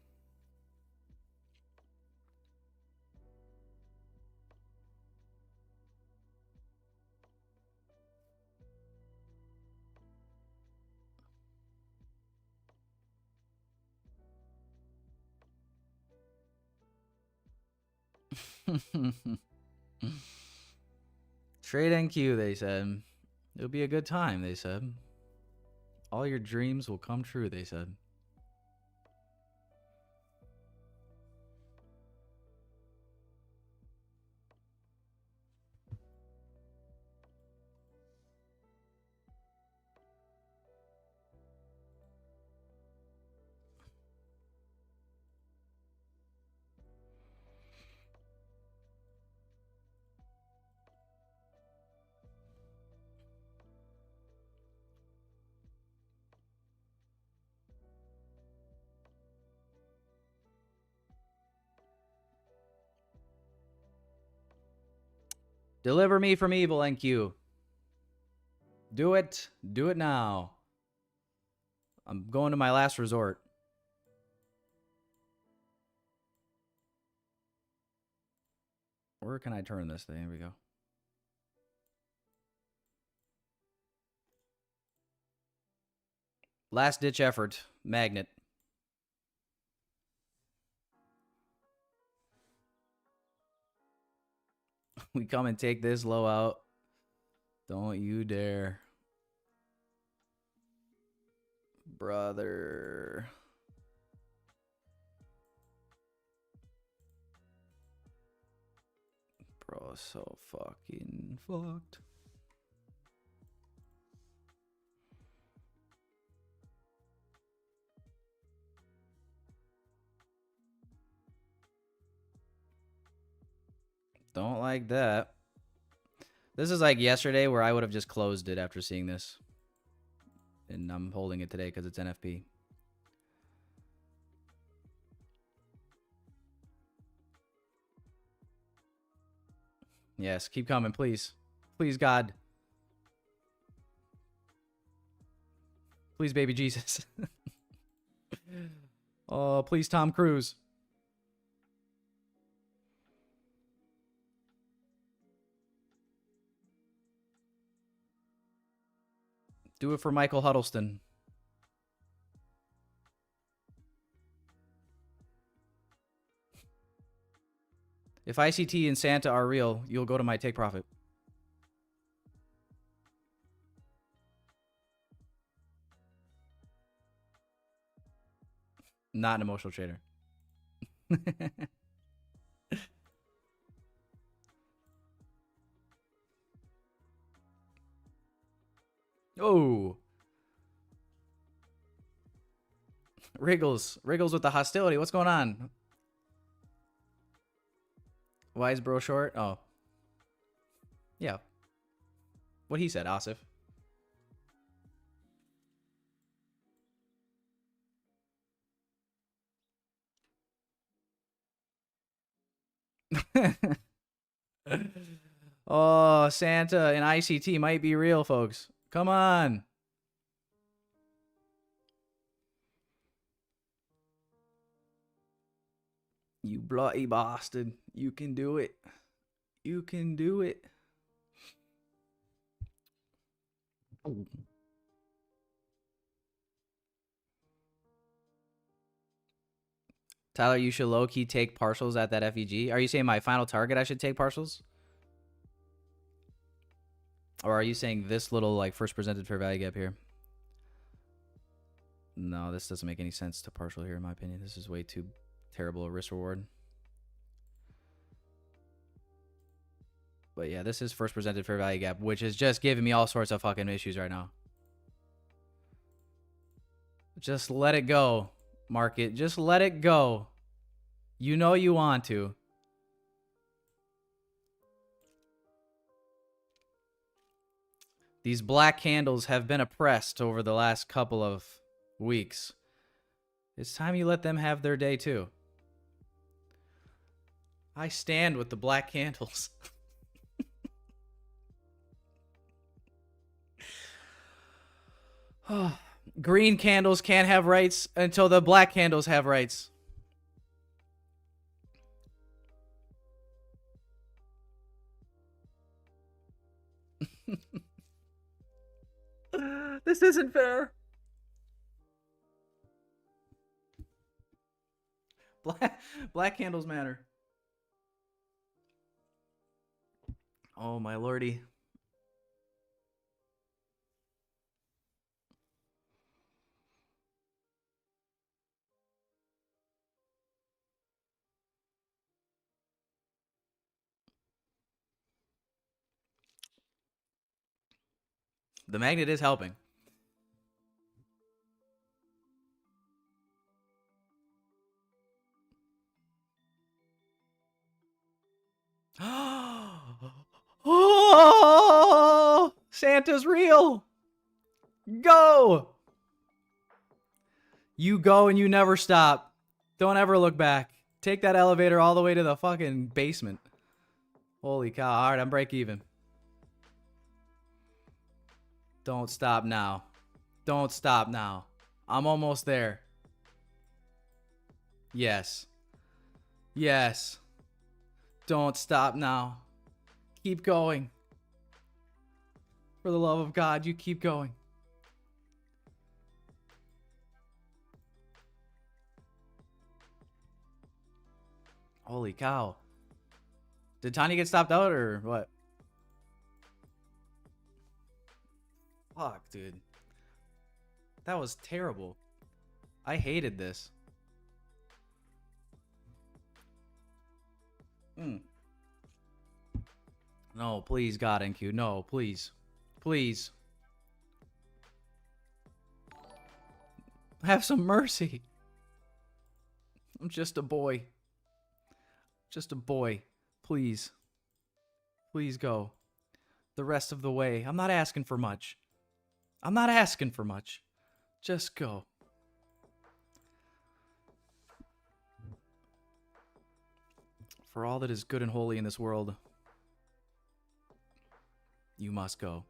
Trade NQ, they said. It'll be a good time, they said. All your dreams will come true, they said. Deliver me from evil, NQ. Do it. Do it now. I'm going to my last resort. Where can I turn this thing? Here we go. Last ditch effort. Magnet. We come and take this low out. Don't you dare. Brother. Bro, so fucking fucked. Don't like that. This is like yesterday where I would have just closed it after seeing this. And I'm holding it today because it's NFP. Yes, keep coming, please. Please, God. Please, baby Jesus. Oh, please, Tom Cruise. Do it for Michael Huddleston. If ICT and Santa are real, you'll go to my take profit. Not an emotional trader. Oh. Wriggles. Wriggles with the hostility. What's going on? Why is bro short? Oh. Yeah. What he said, Asif. Oh, Santa and ICT might be real, folks. Come on. You bloody bastard. You can do it. You can do it. Tyler, you should low-key take partials at that FEG. Are you saying my final target I should take partials? Or are you saying this little like first presented fair value gap here? No, this doesn't make any sense to partial here in my opinion. This is way too terrible a risk reward. But yeah, this is first presented fair value gap, which is just giving me all sorts of fucking issues right now. Just let it go, market. Just let it go. You know you want to. These black candles have been oppressed over the last couple of weeks. It's time you let them have their day too. I stand with the black candles. Green candles can't have rights until the black candles have rights. This isn't fair. Black candles matter. Oh my lordy. The magnet is helping. Oh, Santa's real. Go. You go and you never stop. Don't ever look back. Take that elevator all the way to the fucking basement. Holy cow. All right, I'm break even. Don't stop now. Don't stop now. I'm almost there. Yes. Yes. Don't stop now. Keep going. For the love of God, you keep going. Holy cow. Did Tanya get stopped out or what? Fuck, dude. That was terrible. I hated this. No, please, God, NQ. No, please. Please. Have some mercy. I'm just a boy. Just a boy. Please. Please go. The rest of the way. I'm not asking for much. I'm not asking for much. Just go. For all that is good and holy in this world, you must go.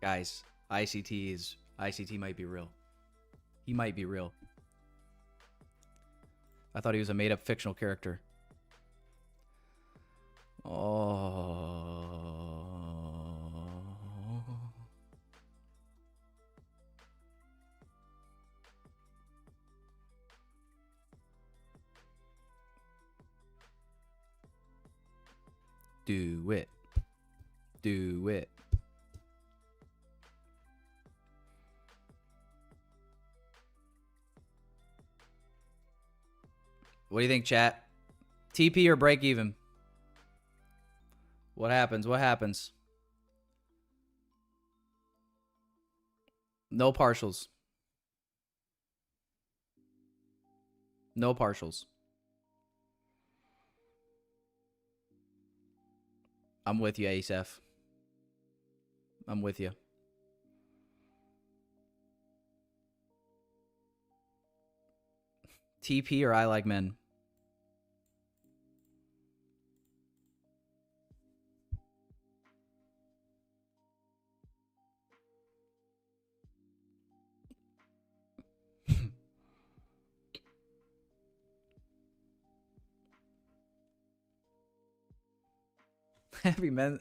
Guys, ICT might be real. He might be real. I thought he was a made-up fictional character. Oh. Do it. Do it. What do you think, chat? TP or break even? What happens? What happens? No partials. No partials. I'm with you, Asaf. I'm with you. TP or I like men? Heavy men.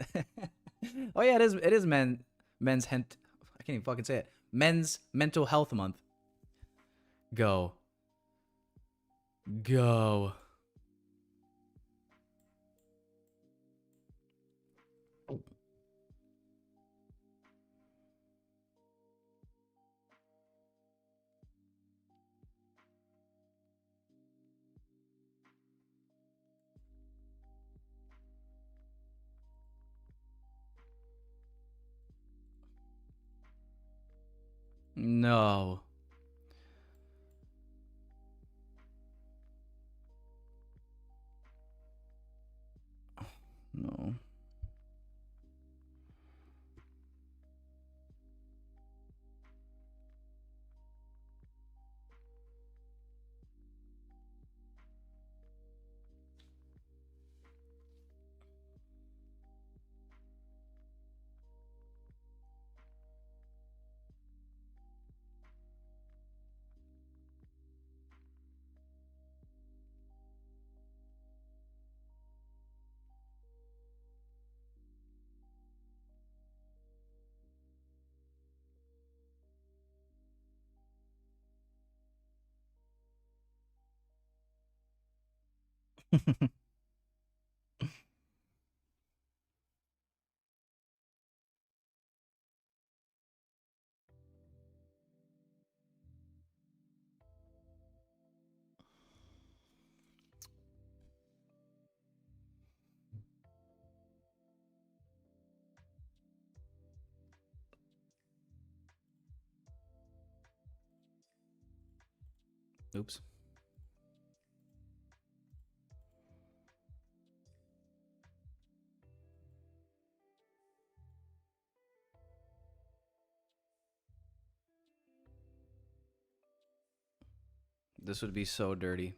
Oh yeah, it is men's hent. I can't even fucking say it. Men's mental health month. Go. Go. No. No. Oops. This would be so dirty.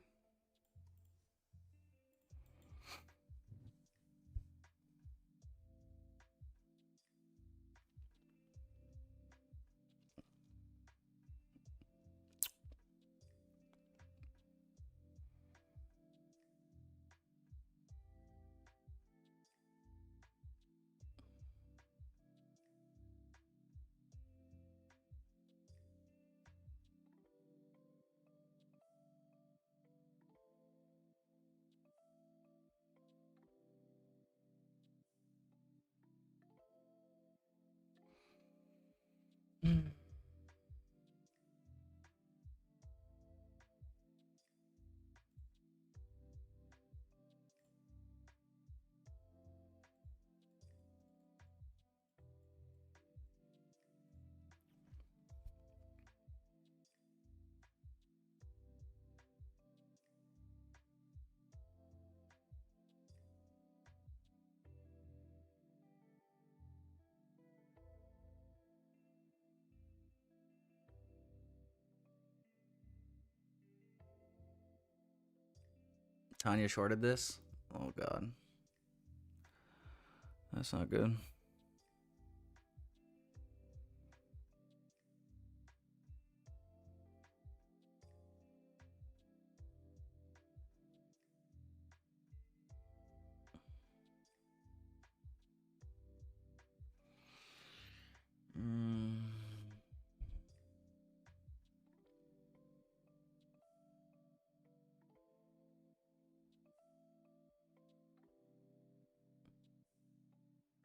Tanya shorted this. Oh god, that's not good.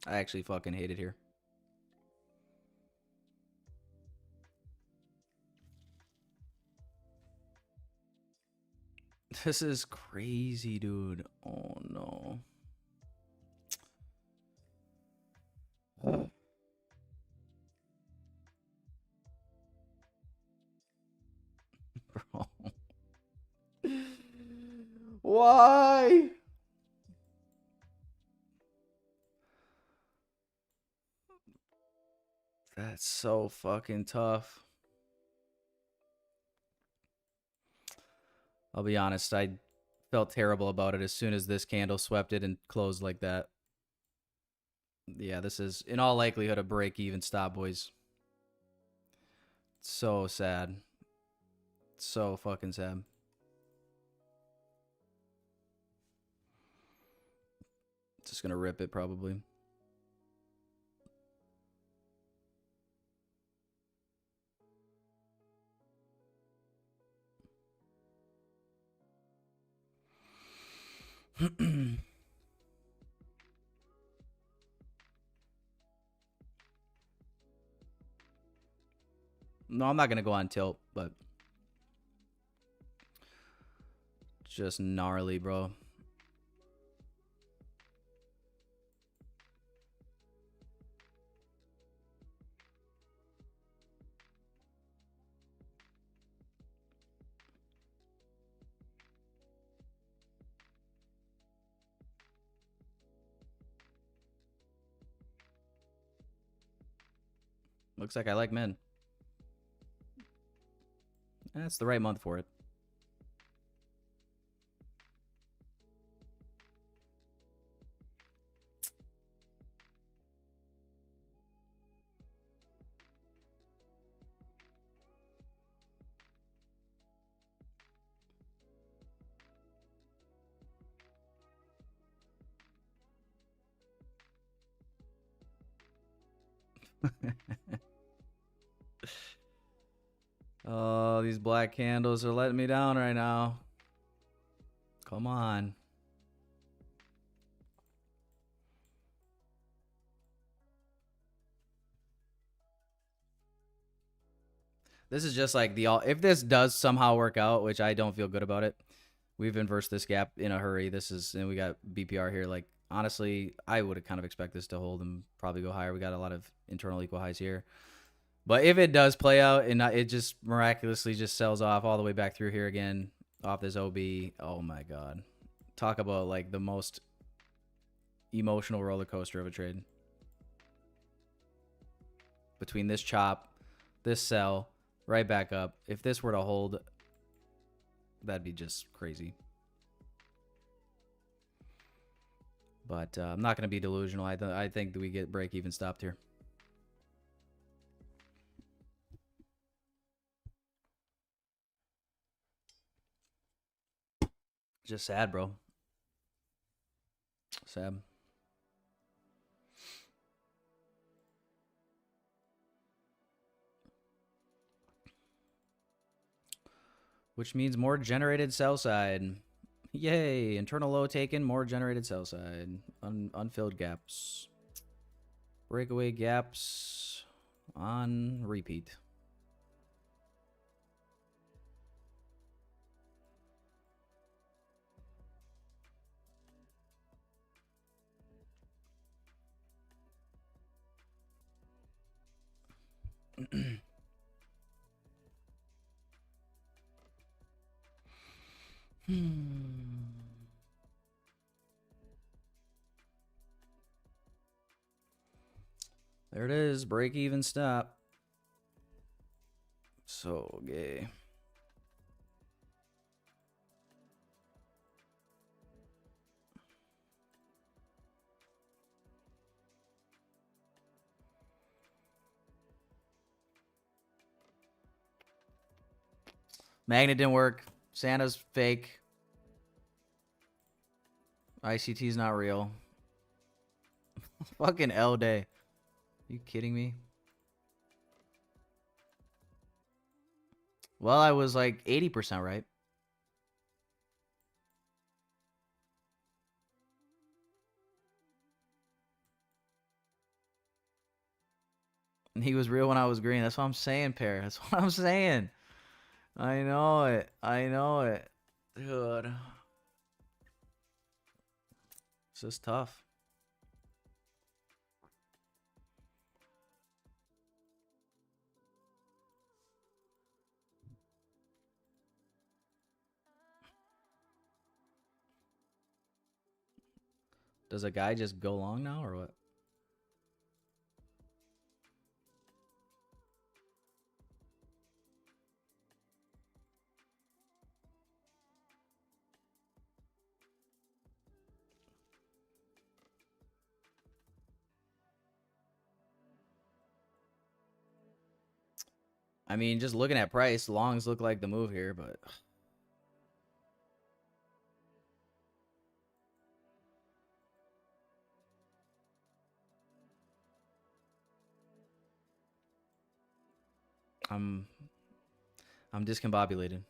I actually fucking hate it here. This is crazy, dude. Oh no. Bro. Why? That's so fucking tough. I'll be honest, I felt terrible about it as soon as this candle swept it and closed like that. Yeah, this is in all likelihood a break-even stop, boys. So sad. So fucking sad. Just gonna rip it probably. No, I'm not gonna go on tilt, but just gnarly, bro. Looks like I like men. That's the right month for it. Oh, these black candles are letting me down right now. Come on. This is just like the all. If this does somehow work out, which I don't feel good about it, we've inversed this gap in a hurry. This is, and we got BPR here. Like, honestly, I would have kind of expect this to hold and probably go higher. We got a lot of internal equal highs here. But if it does play out and it just miraculously just sells off all the way back through here again off this OB, oh my God. Talk about like the most emotional roller coaster of a trade. Between this chop, this sell, right back up. If this were to hold, that'd be just crazy. But I'm not going to be delusional. I think that we get break even stopped here. Just sad, bro. Sad. Which means more generated sell side. Yay. Internal low taken, more generated sell side. Unfilled gaps. Breakaway gaps. on repeat. There it is, break even stop. So gay. Magnet didn't work. Santa's fake. ICT's not real. Fucking L day. You kidding me? Well, I was like 80% right. And he was real when I was green. That's what I'm saying, Pear. That's what I'm saying. I know it. I know it. Dude. This is tough. Does a guy just go long now or what? I mean, just looking at price, longs look like the move here, but I'm discombobulated.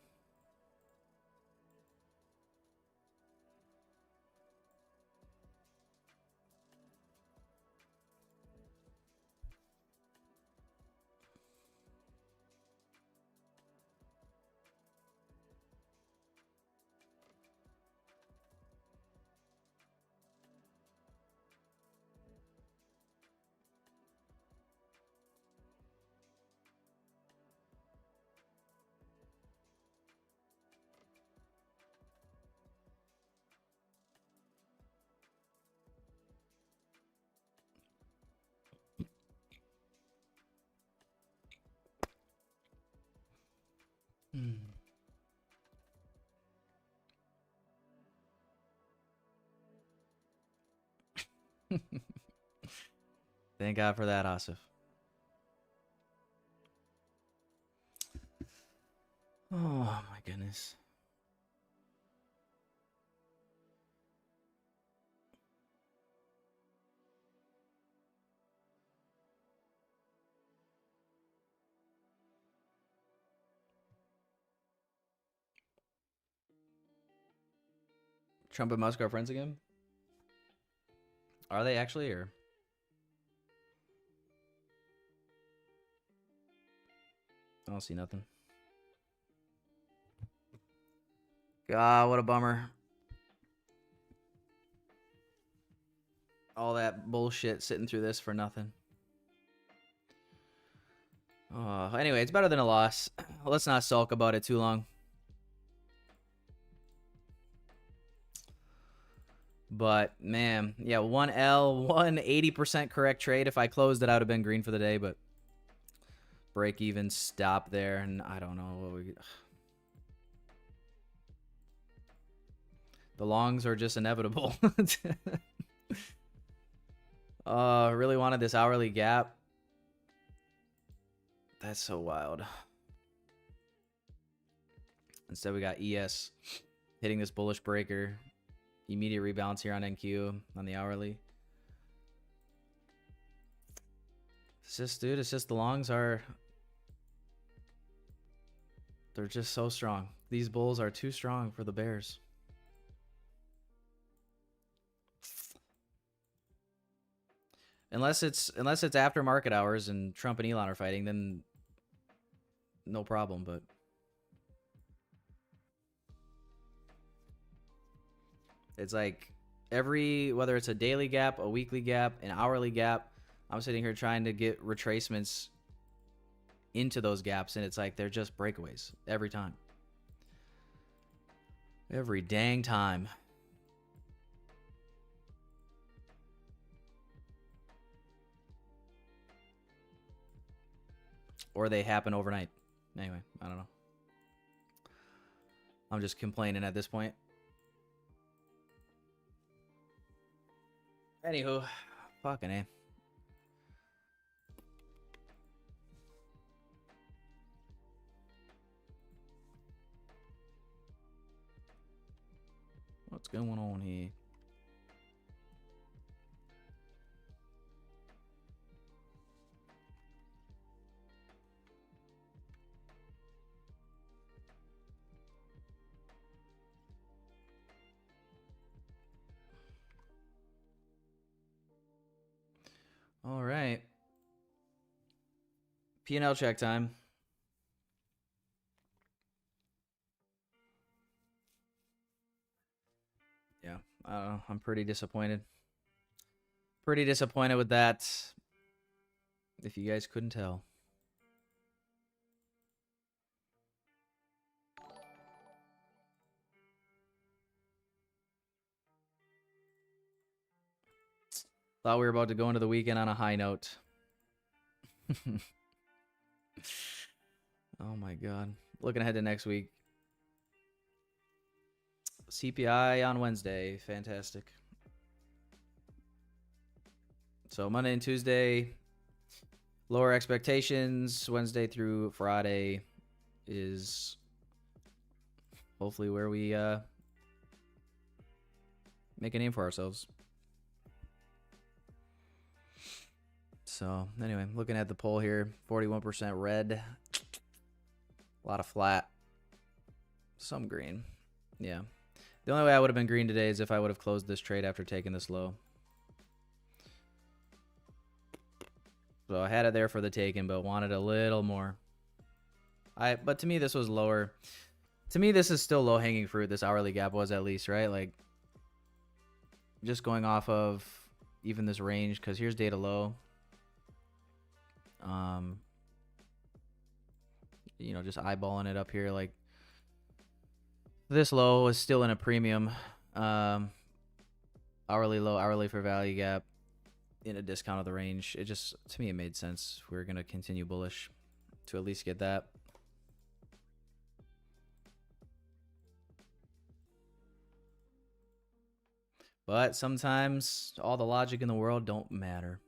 Thank God for that, Asif. Oh my goodness. Trump and Musk are friends again? Are they actually, or? I don't see nothing. God, what a bummer. All that bullshit sitting through this for nothing. Oh, anyway, it's better than a loss. Let's not sulk about it too long. But, man, yeah, 1L, 180% correct trade. If I closed it, I would have been green for the day, but break even, stop there, and I don't know what we... The longs are just inevitable. Really wanted this hourly gap. That's so wild. Instead, we got ES hitting this bullish breaker. Immediate rebalance here on NQ on the hourly. It's just, dude, it's just the longs are... They're just so strong. These bulls are too strong for the bears. Unless it's after market hours and Trump and Elon are fighting, then no problem, but it's like whether it's a daily gap, a weekly gap, an hourly gap, I'm sitting here trying to get retracements into those gaps, and it's like they're just breakaways every time. Every dang time. Or they happen overnight. Anyway, I don't know. I'm just complaining at this point. Anywho, fucking A. What's going on here? All right. P&L check time. Yeah, I'm pretty disappointed. Pretty disappointed with that, if you guys couldn't tell. Thought we were about to go into the weekend on a high note. Oh my god. Looking ahead to next week. CPI on Wednesday. Fantastic. So Monday and Tuesday, lower expectations. Wednesday through Friday is hopefully where we make a name for ourselves. So anyway, looking at the poll here, 41% red, a lot of flat, some green. Yeah. The only way I would have been green today is if I would have closed this trade after taking this low. So I had it there for the taking, but wanted a little more. But to me, this was lower. To me, this is still low-hanging fruit, this hourly gap was at least, right? Like, just going off of even this range, because here's data low. You know, just eyeballing it up here, like this low is still in a premium. Hourly low, hourly for value gap in a discount of the range. It just, to me, it made sense. We're going to continue bullish to at least get that. But sometimes all the logic in the world don't matter.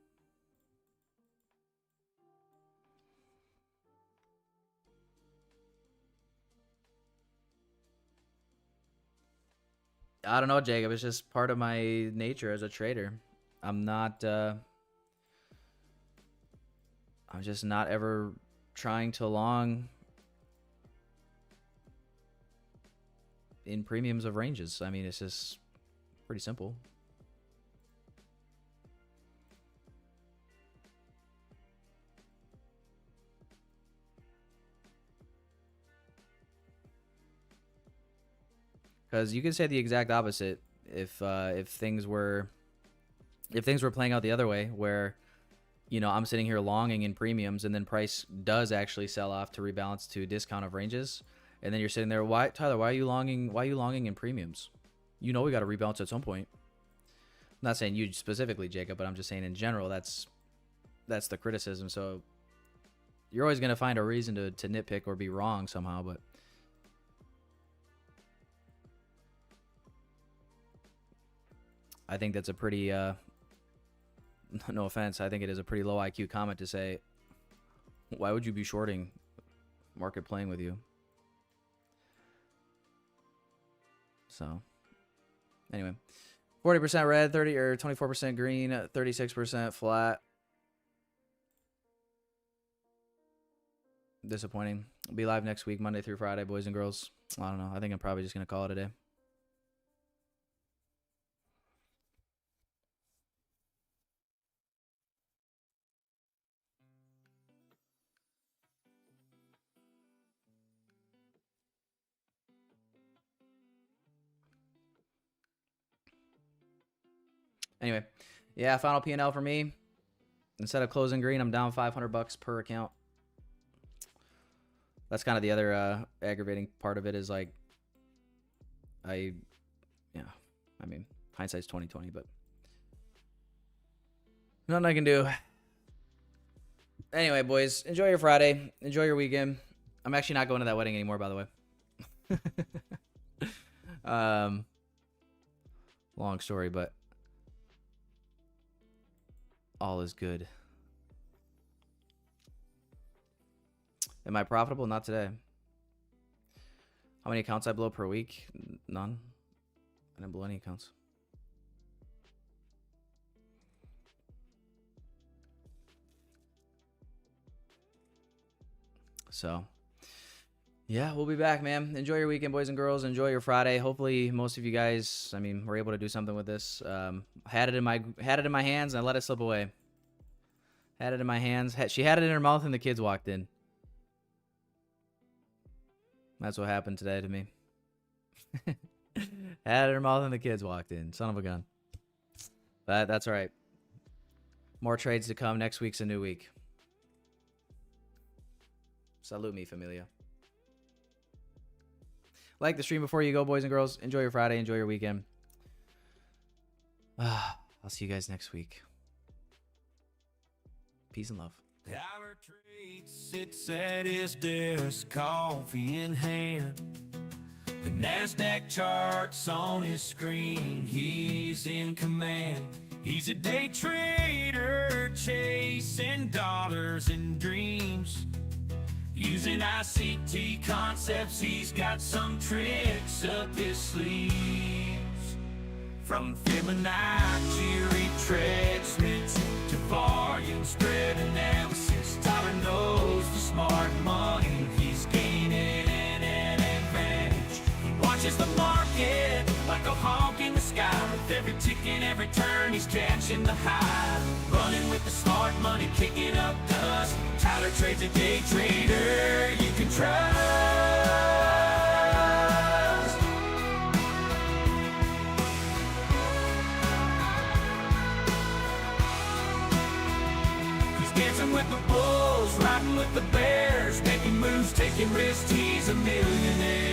I don't know, Jacob. It's just part of my nature as a trader. I'm just not ever trying to long in premiums of ranges. I mean, it's just pretty simple. Because you could say the exact opposite if things were playing out the other way, where, you know, I'm sitting here longing in premiums and then price does actually sell off to rebalance to discount of ranges, and then you're sitting there, why, Tyler? Why are you longing in premiums? You know we got to rebalance at some point. I'm not saying you specifically, Jacob, but I'm just saying in general that's the criticism. So you're always gonna find a reason to nitpick or be wrong somehow, but. I think that's a pretty, no offense, I think it is a pretty low IQ comment to say, why would you be shorting market playing with you? So, anyway, 40% red, 30 or 24% green, 36% flat. Disappointing. I'll be live next week, Monday through Friday, boys and girls. I don't know. I think I'm probably just going to call it a day. Anyway, yeah, final P&L for me. Instead of closing green, I'm down $500 per account. That's kind of the other aggravating part of it is like, I mean, hindsight's 20/20, but nothing I can do. Anyway, boys, enjoy your Friday. Enjoy your weekend. I'm actually not going to that wedding anymore, by the way. Long story, but all is good. Am I profitable? Not today. How many accounts I blow per week? None. I didn't blow any accounts. So, yeah, we'll be back, man. Enjoy your weekend, boys and girls. Enjoy your Friday. Hopefully, most of you guys, I mean, were able to do something with this. Had it in my hands, and I let it slip away. Had it in my hands. She had it in her mouth, and the kids walked in. That's what happened today to me. Had it in her mouth, and the kids walked in. Son of a gun. But that's all right. More trades to come. Next week's a new week. Salute me, familia. Like the stream before you go, boys and girls. Enjoy your Friday. Enjoy your weekend. I'll see you guys next week. Peace and love. Our trade sits at his desk, coffee in hand. The NASDAQ charts on his screen, he's in command. He's a day trader, chasing dollars and dreams. Using ICT concepts, he's got some tricks up his sleeves. From Fibonacci retracements to volume spread analysis, Tyler knows the smart money. He's gaining an advantage. He watches the market like a hawk in the sky. With every tick and every turn, he's catching the high. Running with the smart money, kicking up dust. Tyler trades a day trader you can trust. Dancing with the bulls, riding with the bears, making moves, taking risks, he's a millionaire.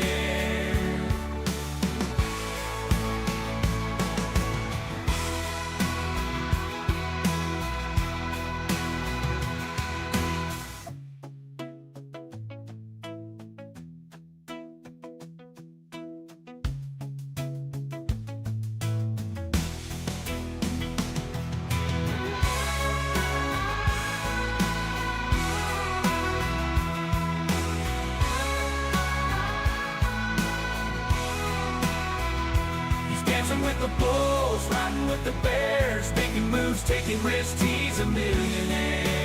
With the bulls, riding with the bears, making moves, taking risks, he's a millionaire.